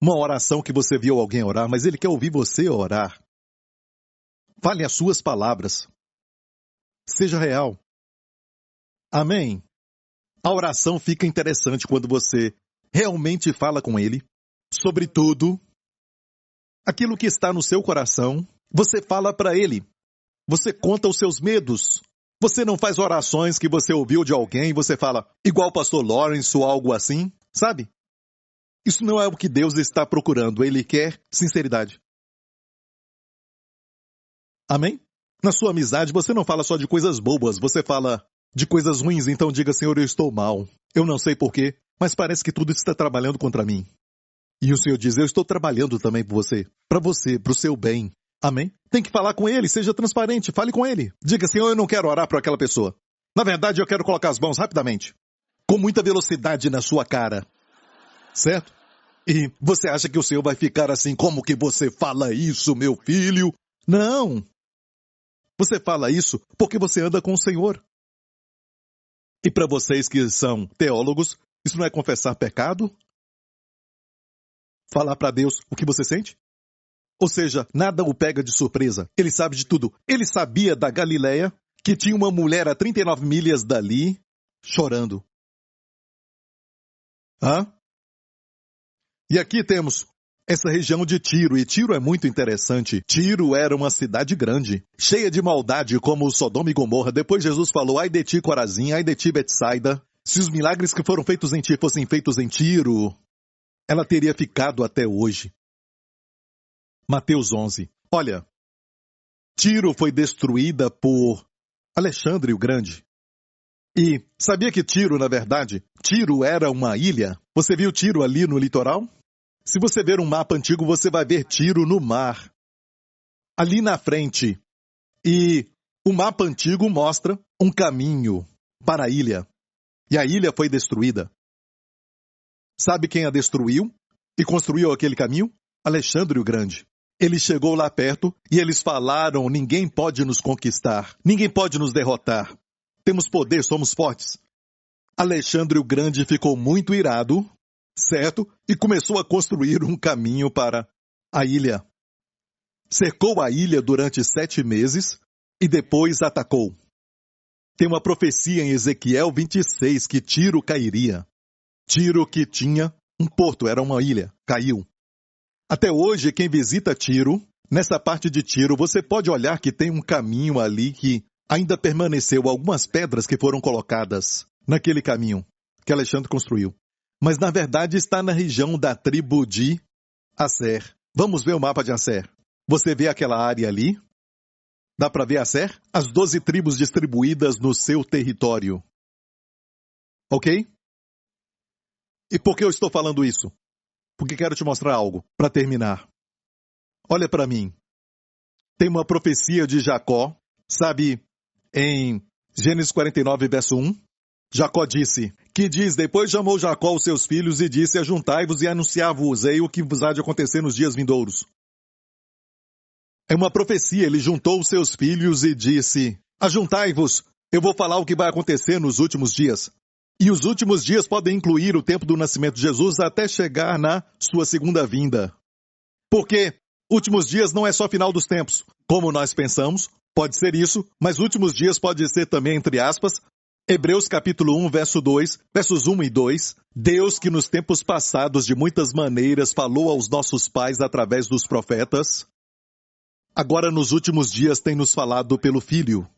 uma oração que você viu alguém orar, mas Ele quer ouvir você orar. Fale as suas palavras. Seja real. Amém? A oração fica interessante quando você realmente fala com Ele sobre tudo. Aquilo que está no seu coração, você fala para Ele. Você conta os seus medos. Você não faz orações que você ouviu de alguém e você fala, igual o pastor Lawrence ou algo assim, sabe? Isso não é o que Deus está procurando. Ele quer sinceridade. Amém? Na sua amizade, você não fala só de coisas bobas, você fala de coisas ruins, então diga, Senhor, eu estou mal. Eu não sei porquê, mas parece que tudo está trabalhando contra mim. E o Senhor diz, eu estou trabalhando também por você, para o seu bem. Amém? Tem que falar com Ele, seja transparente, fale com Ele. Diga, Senhor, eu não quero orar para aquela pessoa. Na verdade, eu quero colocar as mãos rapidamente, com muita velocidade na sua cara. Certo? E você acha que o Senhor vai ficar assim, como que você fala isso, meu filho? Não! Você fala isso porque você anda com o Senhor. E para vocês que são teólogos, isso não é confessar pecado? Falar para Deus o que você sente? Ou seja, nada o pega de surpresa. Ele sabe de tudo. Ele sabia da Galileia, que tinha uma mulher a 39 milhas dali, chorando. E aqui temos essa região de Tiro, e Tiro é muito interessante. Tiro era uma cidade grande, cheia de maldade como Sodoma e Gomorra. Depois Jesus falou, ai de ti, Corazim, ai de ti, Betsaida. Se os milagres que foram feitos em ti fossem feitos em Tiro, ela teria ficado até hoje. Mateus 11. Olha, Tiro foi destruída por Alexandre o Grande. E sabia que Tiro, na verdade, Tiro era uma ilha? Você viu Tiro ali no litoral? Se você ver um mapa antigo, você vai ver Tiro no mar. Ali na frente. E o mapa antigo mostra um caminho para a ilha. E a ilha foi destruída. Sabe quem a destruiu e construiu aquele caminho? Alexandre o Grande. Ele chegou lá perto e eles falaram, ninguém pode nos conquistar, ninguém pode nos derrotar. Temos poder, somos fortes. Alexandre o Grande ficou muito irado, certo? E começou a construir um caminho para a ilha. Cercou a ilha durante 7 meses e depois atacou. Tem uma profecia em Ezequiel 26 que Tiro cairia. Tiro que tinha um porto, era uma ilha, caiu. Até hoje, quem visita Tiro, nessa parte de Tiro, você pode olhar que tem um caminho ali que ainda permaneceu algumas pedras que foram colocadas naquele caminho que Alexandre construiu. Mas, na verdade, está na região da tribo de Asser. Vamos ver o mapa de Asser. Você vê aquela área ali? Dá para ver Asser? As 12 tribos distribuídas no seu território. Ok? E por que eu estou falando isso? Porque quero te mostrar algo, para terminar. Olha para mim. Tem uma profecia de Jacó, sabe, em Gênesis 49, verso 1. Jacó disse, que diz, depois chamou Jacó os seus filhos e disse, ajuntai-vos e anunciar-vos-ei o que vos há de acontecer nos dias vindouros. É uma profecia, ele juntou os seus filhos e disse, ajuntai-vos, eu vou falar o que vai acontecer nos últimos dias. E os últimos dias podem incluir o tempo do nascimento de Jesus até chegar na sua segunda vinda. Porque últimos dias não é só final dos tempos, como nós pensamos, pode ser isso, mas últimos dias pode ser também, entre aspas, Hebreus capítulo 1, verso 2, versos 1 e 2, Deus que nos tempos passados de muitas maneiras falou aos nossos pais através dos profetas, agora nos últimos dias tem nos falado pelo Filho.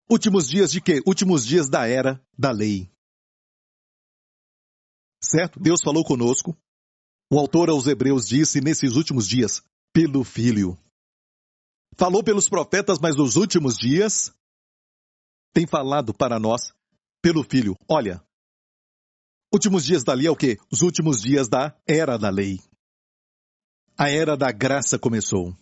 Últimos dias de quê? Últimos dias da era da lei. certo? Deus falou conosco. O autor aos Hebreus disse, nesses últimos dias, pelo Filho. Falou pelos profetas, mas nos últimos dias, tem falado para nós, pelo Filho. Olha, últimos dias da lei é o quê? Os últimos dias da era da lei. A era da graça começou.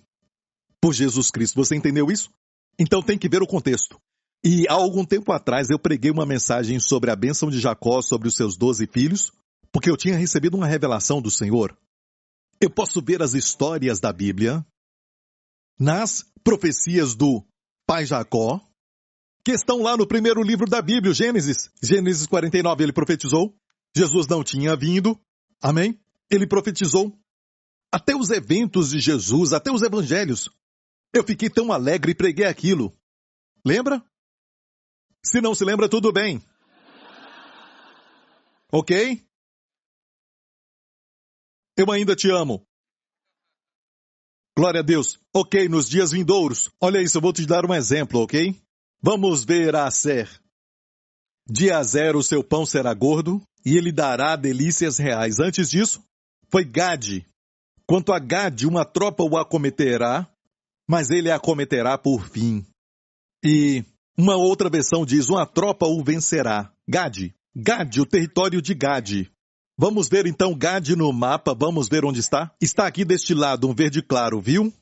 Por Jesus Cristo. Você entendeu isso? Então tem que ver o contexto. E há algum tempo atrás eu preguei uma mensagem sobre a bênção de Jacó sobre os seus 12 filhos, porque eu tinha recebido uma revelação do Senhor. Eu posso ver as histórias da Bíblia nas profecias do pai Jacó, que estão lá no primeiro livro da Bíblia, Gênesis. Gênesis 49, ele profetizou. Jesus não tinha vindo. Amém? Ele profetizou. Até os eventos de Jesus, até os evangelhos. Eu fiquei tão alegre e preguei aquilo. Lembra? Se não se lembra, tudo bem. Ok? Eu ainda te amo. Glória a Deus. Ok, nos dias vindouros. Olha isso, eu vou te dar um exemplo, ok? Vamos ver Aser. De Aser o seu pão será gordo, e ele dará delícias reais. Antes disso, foi Gade. Quanto a Gade, uma tropa o acometerá, mas ele a acometerá por fim. E uma outra versão diz, uma tropa o vencerá. Gade. Gade, o território de Gade. Vamos ver então Gade no mapa, vamos ver onde está. Está aqui deste lado, um verde claro, viu?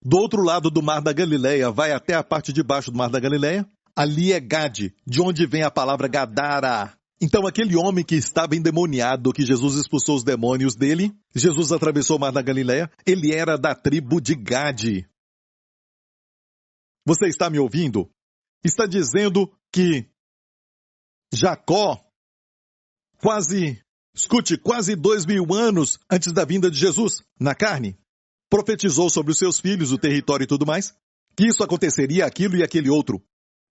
Do outro lado do Mar da Galileia, vai até a parte de baixo do Mar da Galileia. Ali é Gade, de onde vem a palavra Gadara. Então aquele homem que estava endemoniado, que Jesus expulsou os demônios dele, Jesus atravessou o Mar da Galileia, ele era da tribo de Gade. Você está me ouvindo? Está dizendo que Jacó, quase 2.000 anos antes da vinda de Jesus, na carne, profetizou sobre os seus filhos, o território e tudo mais, que isso aconteceria, aquilo e aquele outro.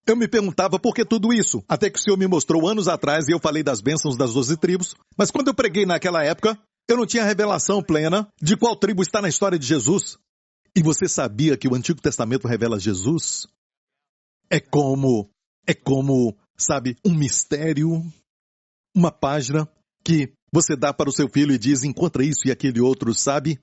Eu me perguntava por que tudo isso, até que o Senhor me mostrou anos atrás e eu falei das bênçãos das 12 tribos, mas quando eu preguei naquela época, eu não tinha revelação plena de qual tribo está na história de Jesus. E você sabia que o Antigo Testamento revela Jesus? É como, sabe, um mistério, uma página que você dá para o seu filho e diz, encontra isso e aquele outro, sabe?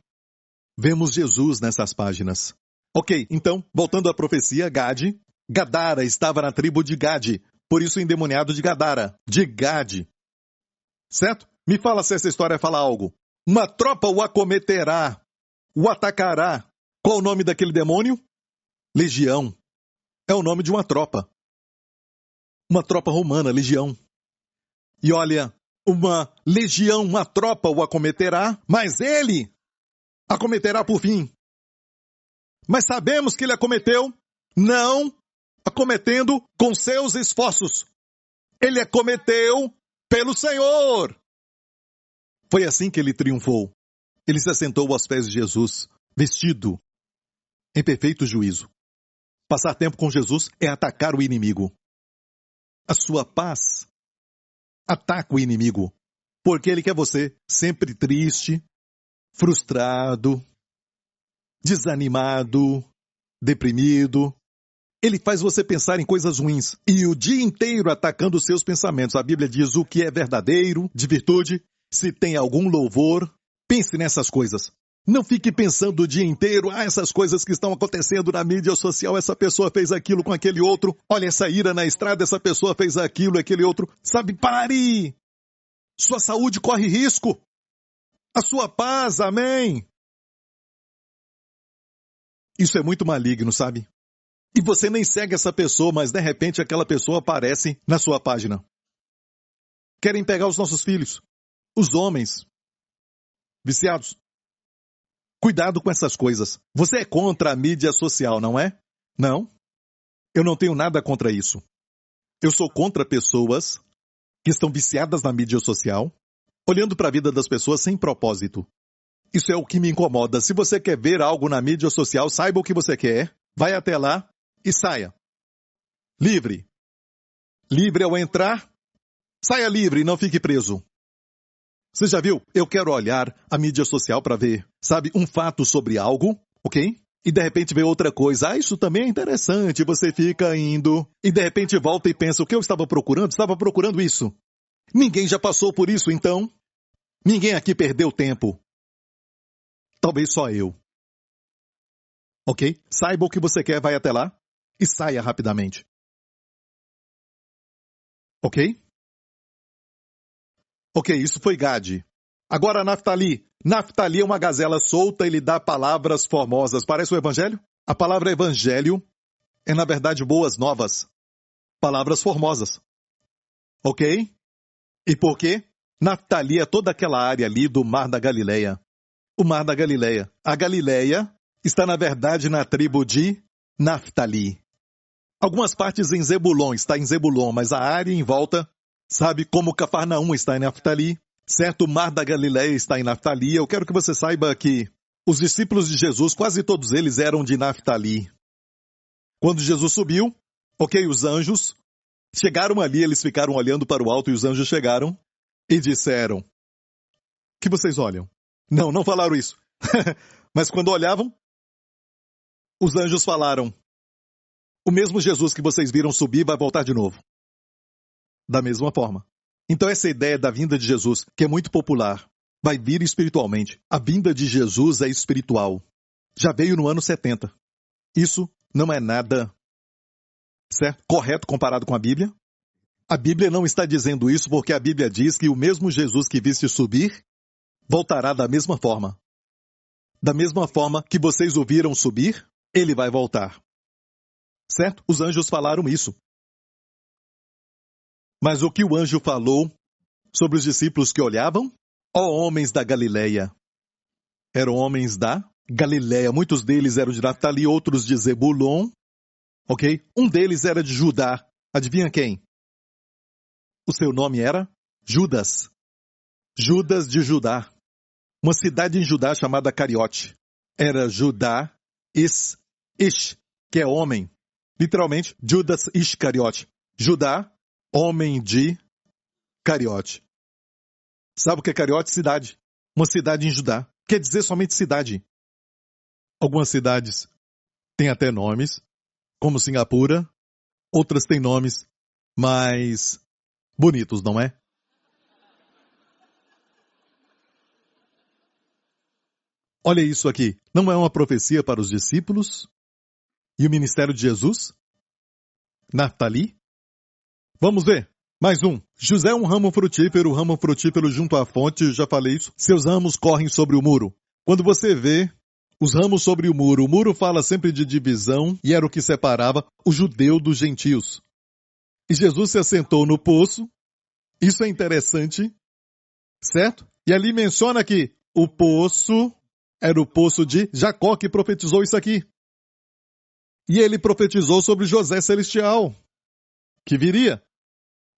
Vemos Jesus nessas páginas. Ok, então, voltando à profecia, Gade, Gadara estava na tribo de Gade, por isso endemoniado de Gadara, de Gade. Certo? Me fala se essa história fala algo. Uma tropa o acometerá, o atacará. Qual o nome daquele demônio? Legião. É o nome de uma tropa. Uma tropa romana, legião. E olha, uma legião, uma tropa o acometerá, mas ele acometerá por fim. Mas sabemos que ele acometeu, não acometendo com seus esforços. Ele acometeu pelo Senhor. Foi assim que ele triunfou. Ele se assentou aos pés de Jesus, vestido em perfeito juízo. Passar tempo com Jesus é atacar o inimigo. A sua paz ataca o inimigo, porque ele quer você sempre triste, frustrado, desanimado, deprimido. Ele faz você pensar em coisas ruins e o dia inteiro atacando os seus pensamentos. A Bíblia diz o que é verdadeiro, de virtude, se tem algum louvor, pense nessas coisas. Não fique pensando o dia inteiro, essas coisas que estão acontecendo na mídia social, essa pessoa fez aquilo com aquele outro, olha essa ira na estrada, essa pessoa fez aquilo, aquele outro. Sabe, pare! Sua saúde corre risco. A sua paz, amém? Isso é muito maligno, sabe? E você nem segue essa pessoa, mas de repente aquela pessoa aparece na sua página. Querem pegar os nossos filhos, os homens, viciados. Cuidado com essas coisas. Você é contra a mídia social, não é? Não. Eu não tenho nada contra isso. Eu sou contra pessoas que estão viciadas na mídia social, olhando para a vida das pessoas sem propósito. Isso é o que me incomoda. Se você quer ver algo na mídia social, saiba o que você quer, vai até lá e saia. Livre. Livre ao entrar, saia livre e não fique preso. Você já viu? Eu quero olhar a mídia social para ver, sabe, um fato sobre algo, ok? E de repente vê outra coisa. Isso também é interessante. Você fica indo e de repente volta e pensa, o que eu estava procurando? Estava procurando isso. Ninguém já passou por isso, então? Ninguém aqui perdeu tempo. Talvez só eu. Ok? Saiba o que você quer, vai até lá e saia rapidamente. Ok? Ok, isso foi Gade. Agora Naftali. Naftali é uma gazela solta e lhe dá palavras formosas. Parece o evangelho? A palavra evangelho é, na verdade, boas novas. Palavras formosas. Ok? E por quê? Naftali é toda aquela área ali do Mar da Galileia. O Mar da Galileia. A Galileia está, na verdade, na tribo de Naftali. Algumas partes em Zebulon, está em Zebulon, mas a área em volta, sabe, como Cafarnaum está em Naftali, certo? O Mar da Galileia está em Naftali. Eu quero que você saiba que os discípulos de Jesus, quase todos eles eram de Naftali. Quando Jesus subiu, ok, os anjos chegaram ali, eles ficaram olhando para o alto e os anjos chegaram e disseram: que vocês olham? Não, não falaram isso. Mas quando olhavam, os anjos falaram: o mesmo Jesus que vocês viram subir vai voltar de novo. Da mesma forma. Então essa ideia da vinda de Jesus, que é muito popular, vai vir espiritualmente. A vinda de Jesus é espiritual. Já veio no ano 70. Isso não é nada, certo? Correto comparado com a Bíblia. A Bíblia não está dizendo isso porque a Bíblia diz que o mesmo Jesus que viste subir, voltará da mesma forma. Da mesma forma que vocês o viram subir, ele vai voltar. Certo? Os anjos falaram isso. Mas o que o anjo falou sobre os discípulos que olhavam? Ó homens da Galileia. Eram homens da Galileia. Muitos deles eram de Naftali, outros de Zebulon. Ok? Um deles era de Judá. Adivinha quem? O seu nome era Judas. Judas de Judá. Uma cidade em Judá chamada Cariote. Era Judá Ish, que é homem. Literalmente, Judas Iscariote. Judá, homem de Cariote. Sabe o que é Cariote? Cidade. Uma cidade em Judá. Quer dizer somente cidade. Algumas cidades têm até nomes, como Singapura. Outras têm nomes mais bonitos, não é? Olha isso aqui. Não é uma profecia para os discípulos? E o ministério de Jesus? Naftali? Vamos ver. Mais um. José é um ramo frutífero junto à fonte, já falei isso. Seus ramos correm sobre o muro. Quando você vê os ramos sobre o muro fala sempre de divisão e era o que separava o judeu dos gentios. E Jesus se assentou no poço. Isso é interessante, certo? E ali menciona que o poço era o poço de Jacó que profetizou isso aqui. E ele profetizou sobre José Celestial, que viria.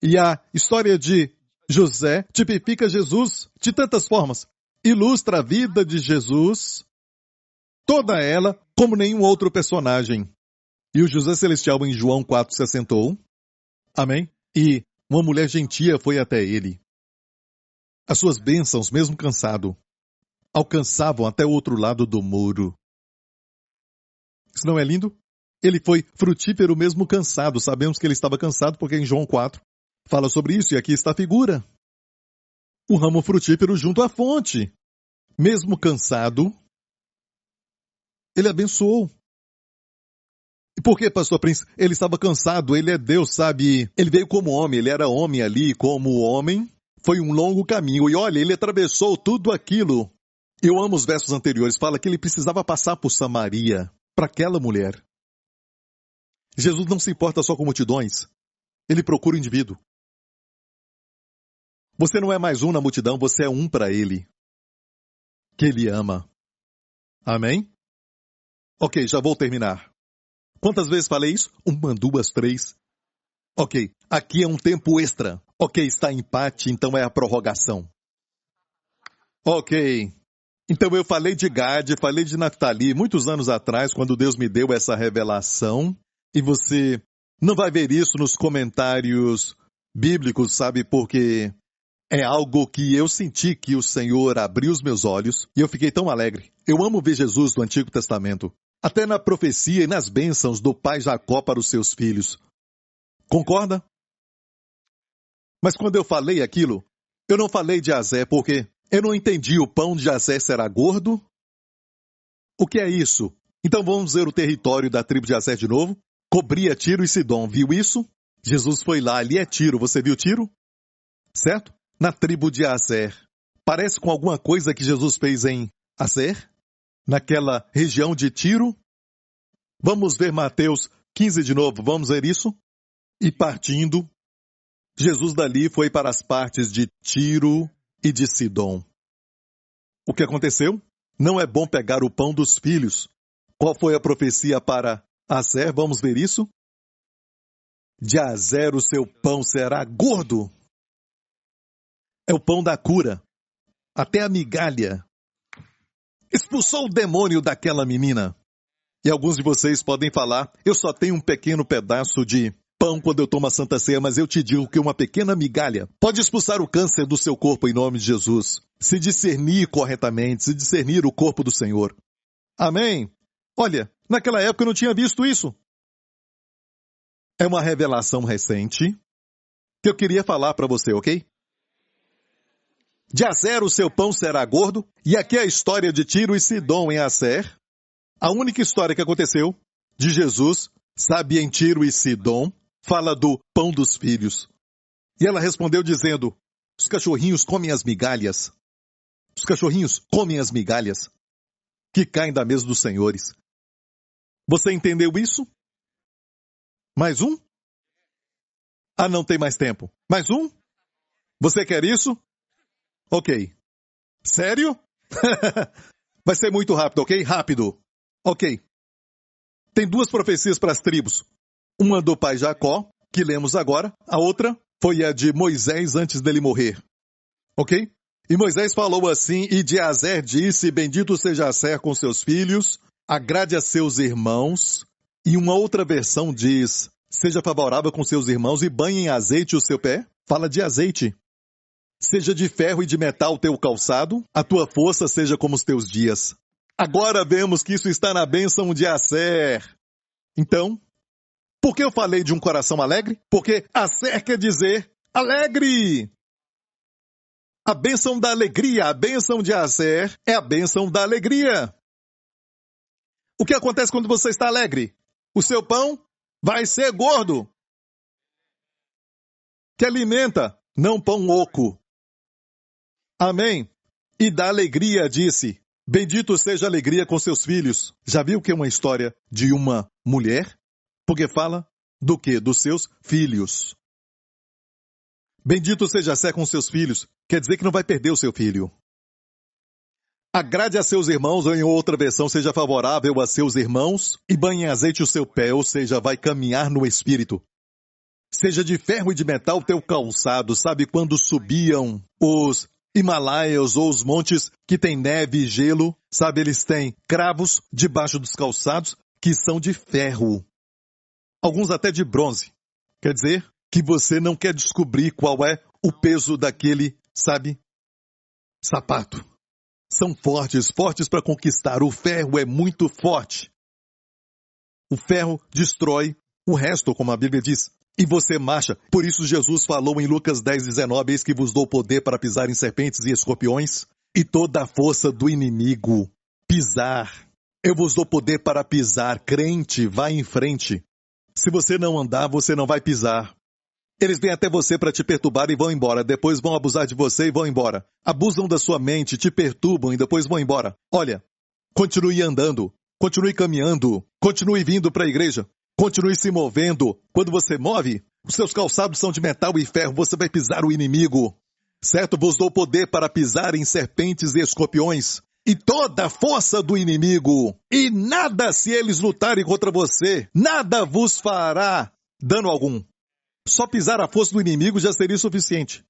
E a história de José tipifica Jesus de tantas formas. Ilustra a vida de Jesus, toda ela, como nenhum outro personagem. E o José Celestial em João 4 se assentou. Amém? E uma mulher gentia foi até ele. As suas bênçãos, mesmo cansado, alcançavam até o outro lado do muro. Isso não é lindo? Ele foi frutífero mesmo cansado. Sabemos que ele estava cansado porque em João 4 fala sobre isso e aqui está a figura. O ramo frutífero junto à fonte. Mesmo cansado, ele abençoou. E por que, pastor Prince? Ele estava cansado, ele é Deus, sabe? Ele veio como homem, ele era homem ali, como homem. Foi um longo caminho. E olha, ele atravessou tudo aquilo. Eu amo os versos anteriores. Fala que ele precisava passar por Samaria, para aquela mulher. Jesus não se importa só com multidões. Ele procura o indivíduo. Você não é mais um na multidão, você é um para ele. Que ele ama. Amém? Ok, já vou terminar. Quantas vezes falei isso? 1, 2, 3. Ok, aqui é um tempo extra. Ok, está em empate, então é a prorrogação. Ok. Então eu falei de Gade, falei de Naftali, muitos anos atrás, quando Deus me deu essa revelação. E você não vai ver isso nos comentários bíblicos, sabe? Porque é algo que eu senti que o Senhor abriu os meus olhos e eu fiquei tão alegre. Eu amo ver Jesus no Antigo Testamento. Até na profecia e nas bênçãos do pai Jacó para os seus filhos. Concorda? Mas quando eu falei aquilo, eu não falei de Azé, porque Eu não entendi, o pão de Jazer será gordo? O que é isso? Então vamos ver o território da tribo de Jazer de novo. Cobria Tiro e Sidom, viu isso? Jesus foi lá, ali é Tiro, você viu Tiro? Certo? Na tribo de Jazer. Parece com alguma coisa que Jesus fez em Jazer? Naquela região de Tiro? Vamos ver Mateus 15 de novo, vamos ver isso? E partindo, Jesus dali foi para as partes de Tiro e de Sidom. O que aconteceu? Não é bom pegar o pão dos filhos. Qual foi a profecia para Jazer? Vamos ver isso? De Jazer o seu pão será gordo. É o pão da cura. Até a migalha. Expulsou o demônio daquela menina. E alguns de vocês podem falar, eu só tenho um pequeno pedaço de pão quando eu tomo a Santa Ceia, mas eu te digo que uma pequena migalha pode expulsar o câncer do seu corpo em nome de Jesus. Se discernir corretamente, se discernir o corpo do Senhor. Amém? Olha, naquela época eu não tinha visto isso. É uma revelação recente que eu queria falar para você, ok? De Jazer o seu pão será gordo, e aqui é a história de Tiro e Sidom em Jazer. A única história que aconteceu de Jesus, sabe, em Tiro e Sidom, fala do pão dos filhos. E ela respondeu dizendo, os cachorrinhos comem as migalhas. Os cachorrinhos comem as migalhas que caem da mesa dos senhores. Você entendeu isso? Mais um? Ah, não tem mais tempo. Mais um? Você quer isso? Ok. Sério? Vai ser muito rápido, ok? Rápido. Ok. Tem duas profecias para as tribos. Uma do pai Jacó, que lemos agora. A outra foi a de Moisés antes dele morrer. Ok? E Moisés falou assim, e de Jazer disse, bendito seja Jazer com seus filhos, agrade a seus irmãos. E uma outra versão diz, seja favorável com seus irmãos e banhe em azeite o seu pé. Fala de azeite. Seja de ferro e de metal o teu calçado, a tua força seja como os teus dias. Agora vemos que isso está na bênção de Jazer. Então, por que eu falei de um coração alegre? Porque Jazer quer dizer alegre. A bênção da alegria, a bênção de Jazer é a bênção da alegria. O que acontece quando você está alegre? O seu pão vai ser gordo. Que alimenta, não pão oco. Amém? E da alegria disse, bendito seja a alegria com seus filhos. Já viu que é uma história de uma mulher? Porque fala do quê? Dos seus filhos. Bendito seja Jazer com seus filhos. Quer dizer que não vai perder o seu filho. Agrade a seus irmãos, ou em outra versão, seja favorável a seus irmãos, e banhe em azeite o seu pé, ou seja, vai caminhar no espírito. Seja de ferro e de metal o teu calçado. Sabe quando subiam os Himalaias ou os montes que têm neve e gelo, sabe, eles têm cravos debaixo dos calçados que são de ferro. Alguns até de bronze. Quer dizer que você não quer descobrir qual é o peso daquele, sabe, sapato. São fortes, fortes para conquistar. O ferro é muito forte. O ferro destrói o resto, como a Bíblia diz. E você marcha. Por isso Jesus falou em Lucas 10:19, eis que vos dou poder para pisar em serpentes e escorpiões, e toda a força do inimigo. Pisar. Eu vos dou poder para pisar. Crente, vai em frente. Se você não andar, você não vai pisar. Eles vêm até você para te perturbar e vão embora. Depois vão abusar de você e vão embora. Abusam da sua mente, te perturbam e depois vão embora. Olha, continue andando. Continue caminhando. Continue vindo para a igreja. Continue se movendo. Quando você move, os seus calçados são de metal e ferro, você vai pisar o inimigo. Certo? Vos dou poder para pisar em serpentes e escorpiões e toda a força do inimigo. E nada, se eles lutarem contra você, nada vos fará dano algum. Só pisar a força do inimigo já seria suficiente.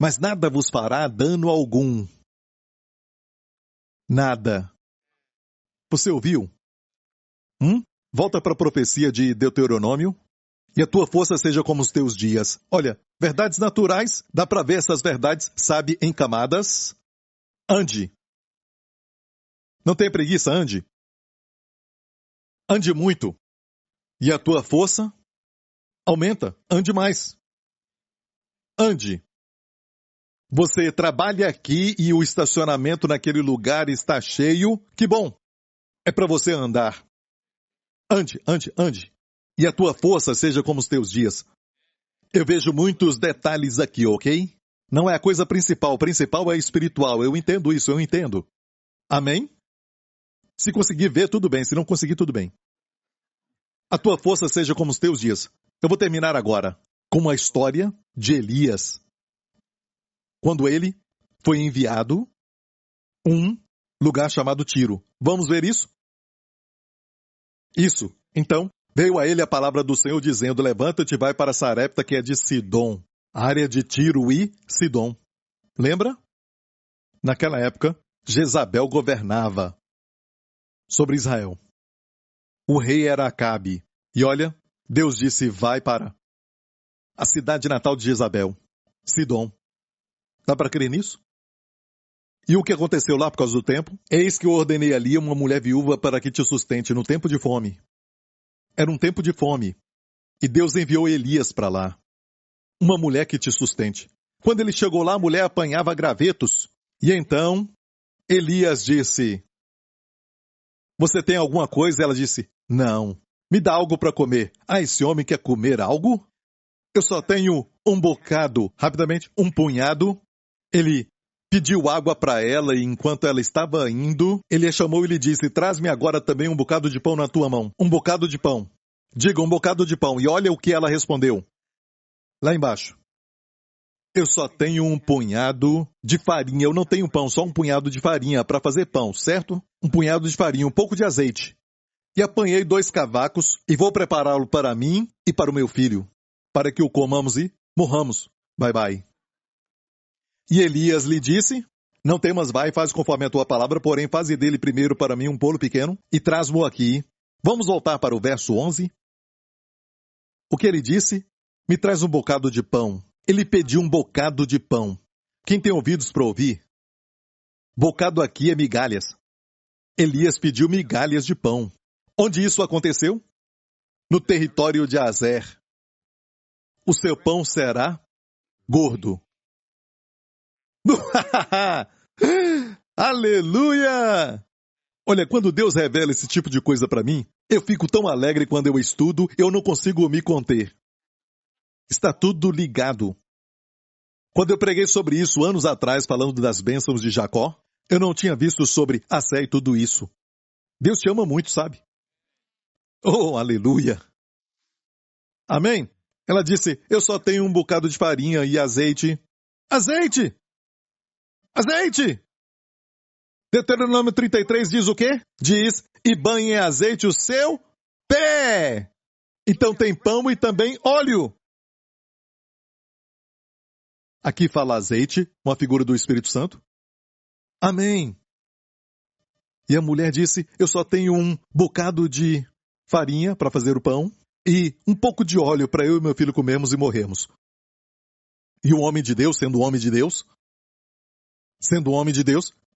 Mas nada vos fará dano algum. Nada. Você ouviu? Volta para a profecia de Deuteronômio. E a tua força seja como os teus dias. Olha, verdades naturais, dá para ver essas verdades, sabe, em camadas. Ande. Não tenha preguiça, ande. Ande muito. E a tua força aumenta. Ande mais. Ande. Você trabalha aqui e o estacionamento naquele lugar está cheio. Que bom! É para você andar. Ande, ande, ande. E a tua força seja como os teus dias. Eu vejo muitos detalhes aqui, ok? Não é a coisa principal. O principal é espiritual. Eu entendo isso, eu entendo. Amém? Se conseguir ver, tudo bem. Se não conseguir, tudo bem. A tua força seja como os teus dias. Eu vou terminar agora com a história de Elias. Quando ele foi enviado a um lugar chamado Tiro. Vamos ver isso? Isso. Então, veio a ele a palavra do Senhor dizendo, levanta-te e vai para Sarepta, que é de Sidom, área de Tiro e Sidom. Lembra? Naquela época, Jezabel governava sobre Israel. O rei era Acabe. E olha, Deus disse, vai para a cidade natal de Jezabel, Sidom. Dá para crer nisso? E o que aconteceu lá por causa do tempo? Eis que eu ordenei ali uma mulher viúva para que te sustente no tempo de fome. Era um tempo de fome. E Deus enviou Elias para lá. Uma mulher que te sustente. Quando ele chegou lá, a mulher apanhava gravetos. E então, Elias disse, você tem alguma coisa? Ela disse, não. Me dá algo para comer. Ah, esse homem quer comer algo? Eu só tenho um bocado. Rapidamente, um punhado. Ele pediu água para ela e enquanto ela estava indo, ele a chamou e lhe disse, traz-me agora também um bocado de pão na tua mão. Um bocado de pão. Diga, um bocado de pão. E olha o que ela respondeu. Lá embaixo. Eu só tenho um punhado de farinha. Eu não tenho pão, só um punhado de farinha para fazer pão, certo? Um punhado de farinha, um pouco de azeite. E apanhei 2 cavacos e vou prepará-lo para mim e para o meu filho, para que o comamos e morramos. Bye, bye. E Elias lhe disse, não temas, vai, faz conforme a tua palavra, porém faze dele primeiro para mim um bolo pequeno e traz-mo aqui. Vamos voltar para o verso 11. O que ele disse? Me traz um bocado de pão. Ele pediu um bocado de pão. Quem tem ouvidos para ouvir? Bocado aqui é migalhas. Elias pediu migalhas de pão. Onde isso aconteceu? No território de Azer. O seu pão será gordo. Aleluia! Olha, quando Deus revela esse tipo de coisa para mim, eu fico tão alegre quando eu estudo, eu não consigo me conter. Está tudo ligado. Quando eu preguei sobre isso anos atrás, falando das bênçãos de Jacó, eu não tinha visto sobre Assé e tudo isso. Deus te ama muito, sabe? Oh, aleluia! Amém? Ela disse, eu só tenho um bocado de farinha e azeite. Azeite! Azeite! Deuteronômio 33 diz o quê? Diz, e banhe em azeite o seu pé. Então tem pão e também óleo. Aqui fala azeite, uma figura do Espírito Santo. Amém. E a mulher disse, eu só tenho um bocado de farinha para fazer o pão e um pouco de óleo para eu e meu filho comermos e morrermos. E o homem de Deus, sendo homem de Deus,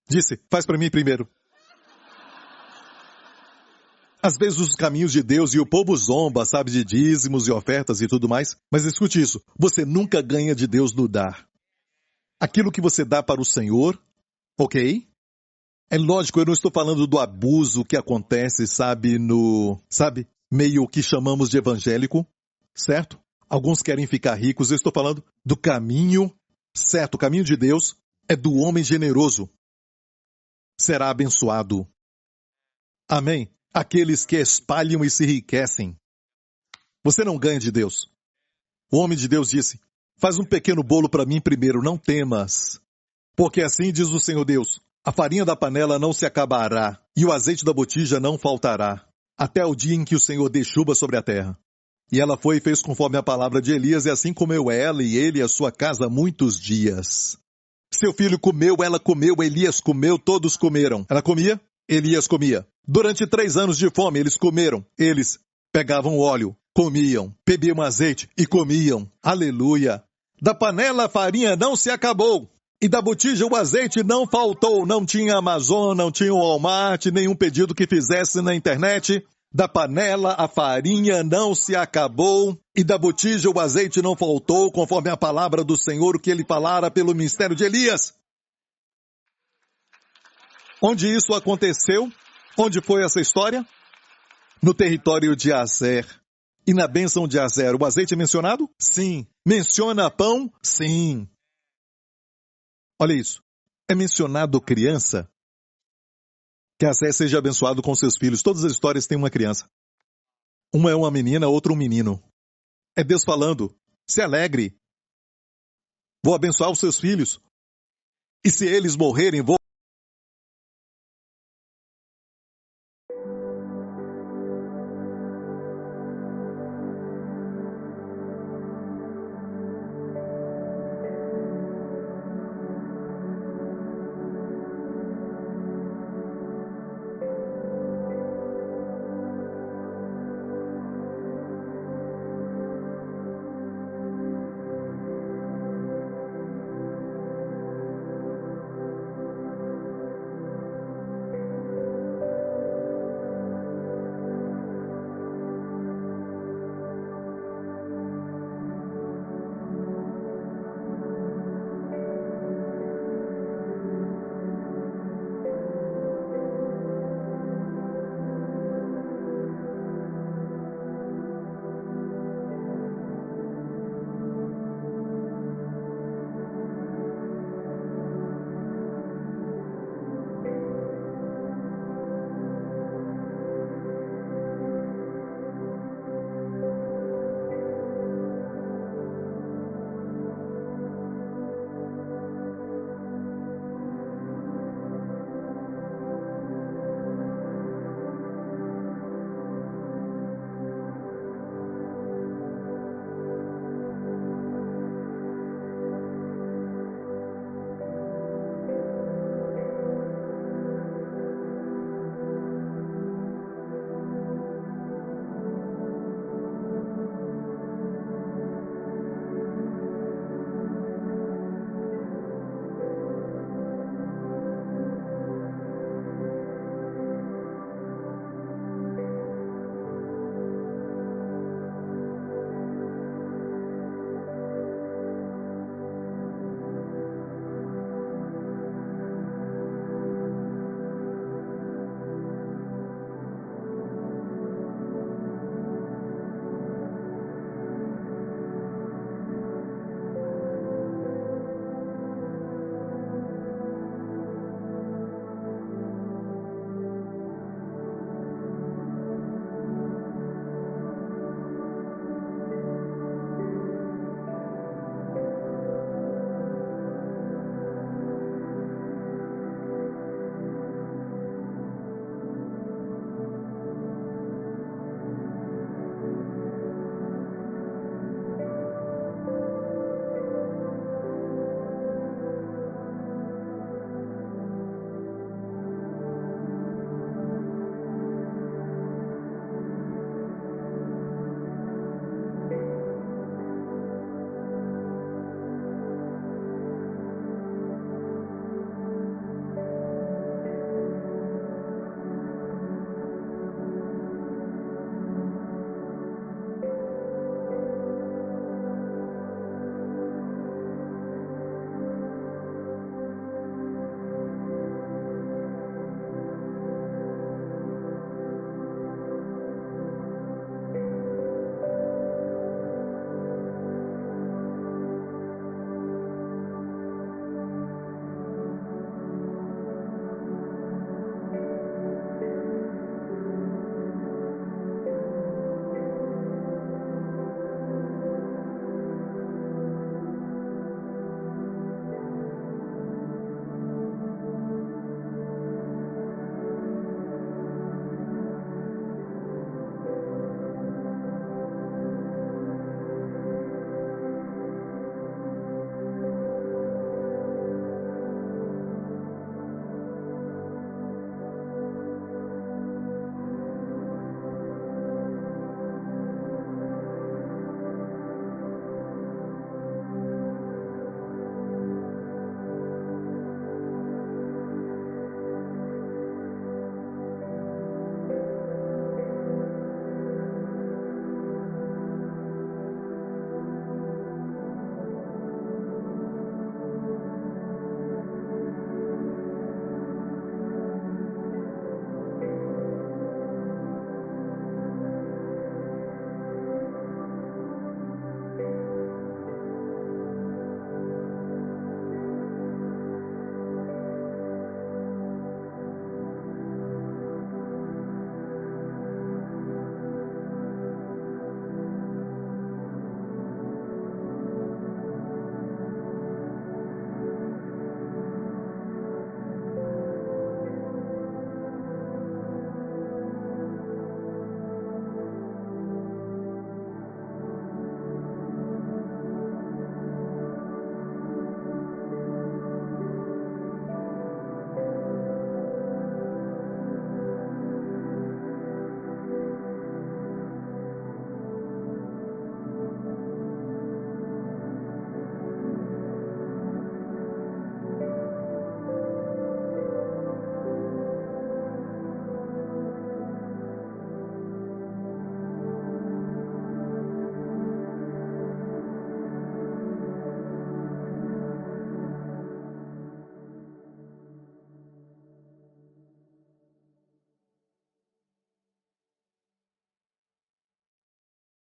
disse, faz para mim primeiro. Às vezes os caminhos de Deus e o povo zomba, sabe, de dízimos e ofertas e tudo mais, mas escute isso, você nunca ganha de Deus no dar. Aquilo que você dá para o Senhor, ok? É lógico, eu não estou falando do abuso que acontece, meio que chamamos de evangélico, certo? Alguns querem ficar ricos, eu estou falando do caminho certo, o caminho de Deus é do homem generoso. Será abençoado. Amém? Aqueles que espalham e se enriquecem. Você não ganha de Deus. O homem de Deus disse, faz um pequeno bolo para mim primeiro, não temas. Porque assim diz o Senhor Deus, a farinha da panela não se acabará, e o azeite da botija não faltará, até o dia em que o Senhor dê chuva sobre a terra. E ela foi e fez conforme a palavra de Elias, e assim comeu ela e ele e a sua casa muitos dias. Seu filho comeu, ela comeu, Elias comeu, todos comeram. Ela comia, Elias comia. Durante 3 anos de fome, eles comeram. Eles pegavam óleo, comiam, bebiam azeite e comiam. Aleluia! Da panela a farinha não se acabou. E da botija o azeite não faltou. Não tinha Amazon, não tinha Walmart, nenhum pedido que fizesse na internet. Da panela a farinha não se acabou, e da botija o azeite não faltou, conforme a palavra do Senhor que ele falara pelo ministério de Elias. Onde isso aconteceu? Onde foi essa história? No território de Azer. E na bênção de Azer, o azeite é mencionado? Sim. Menciona pão? Sim. Olha isso. É mencionado criança? Que Azer seja abençoado com seus filhos. Todas as histórias têm uma criança. Uma é uma menina, outra um menino. É Deus falando. Se alegre. Vou abençoar os seus filhos. E se eles morrerem, vou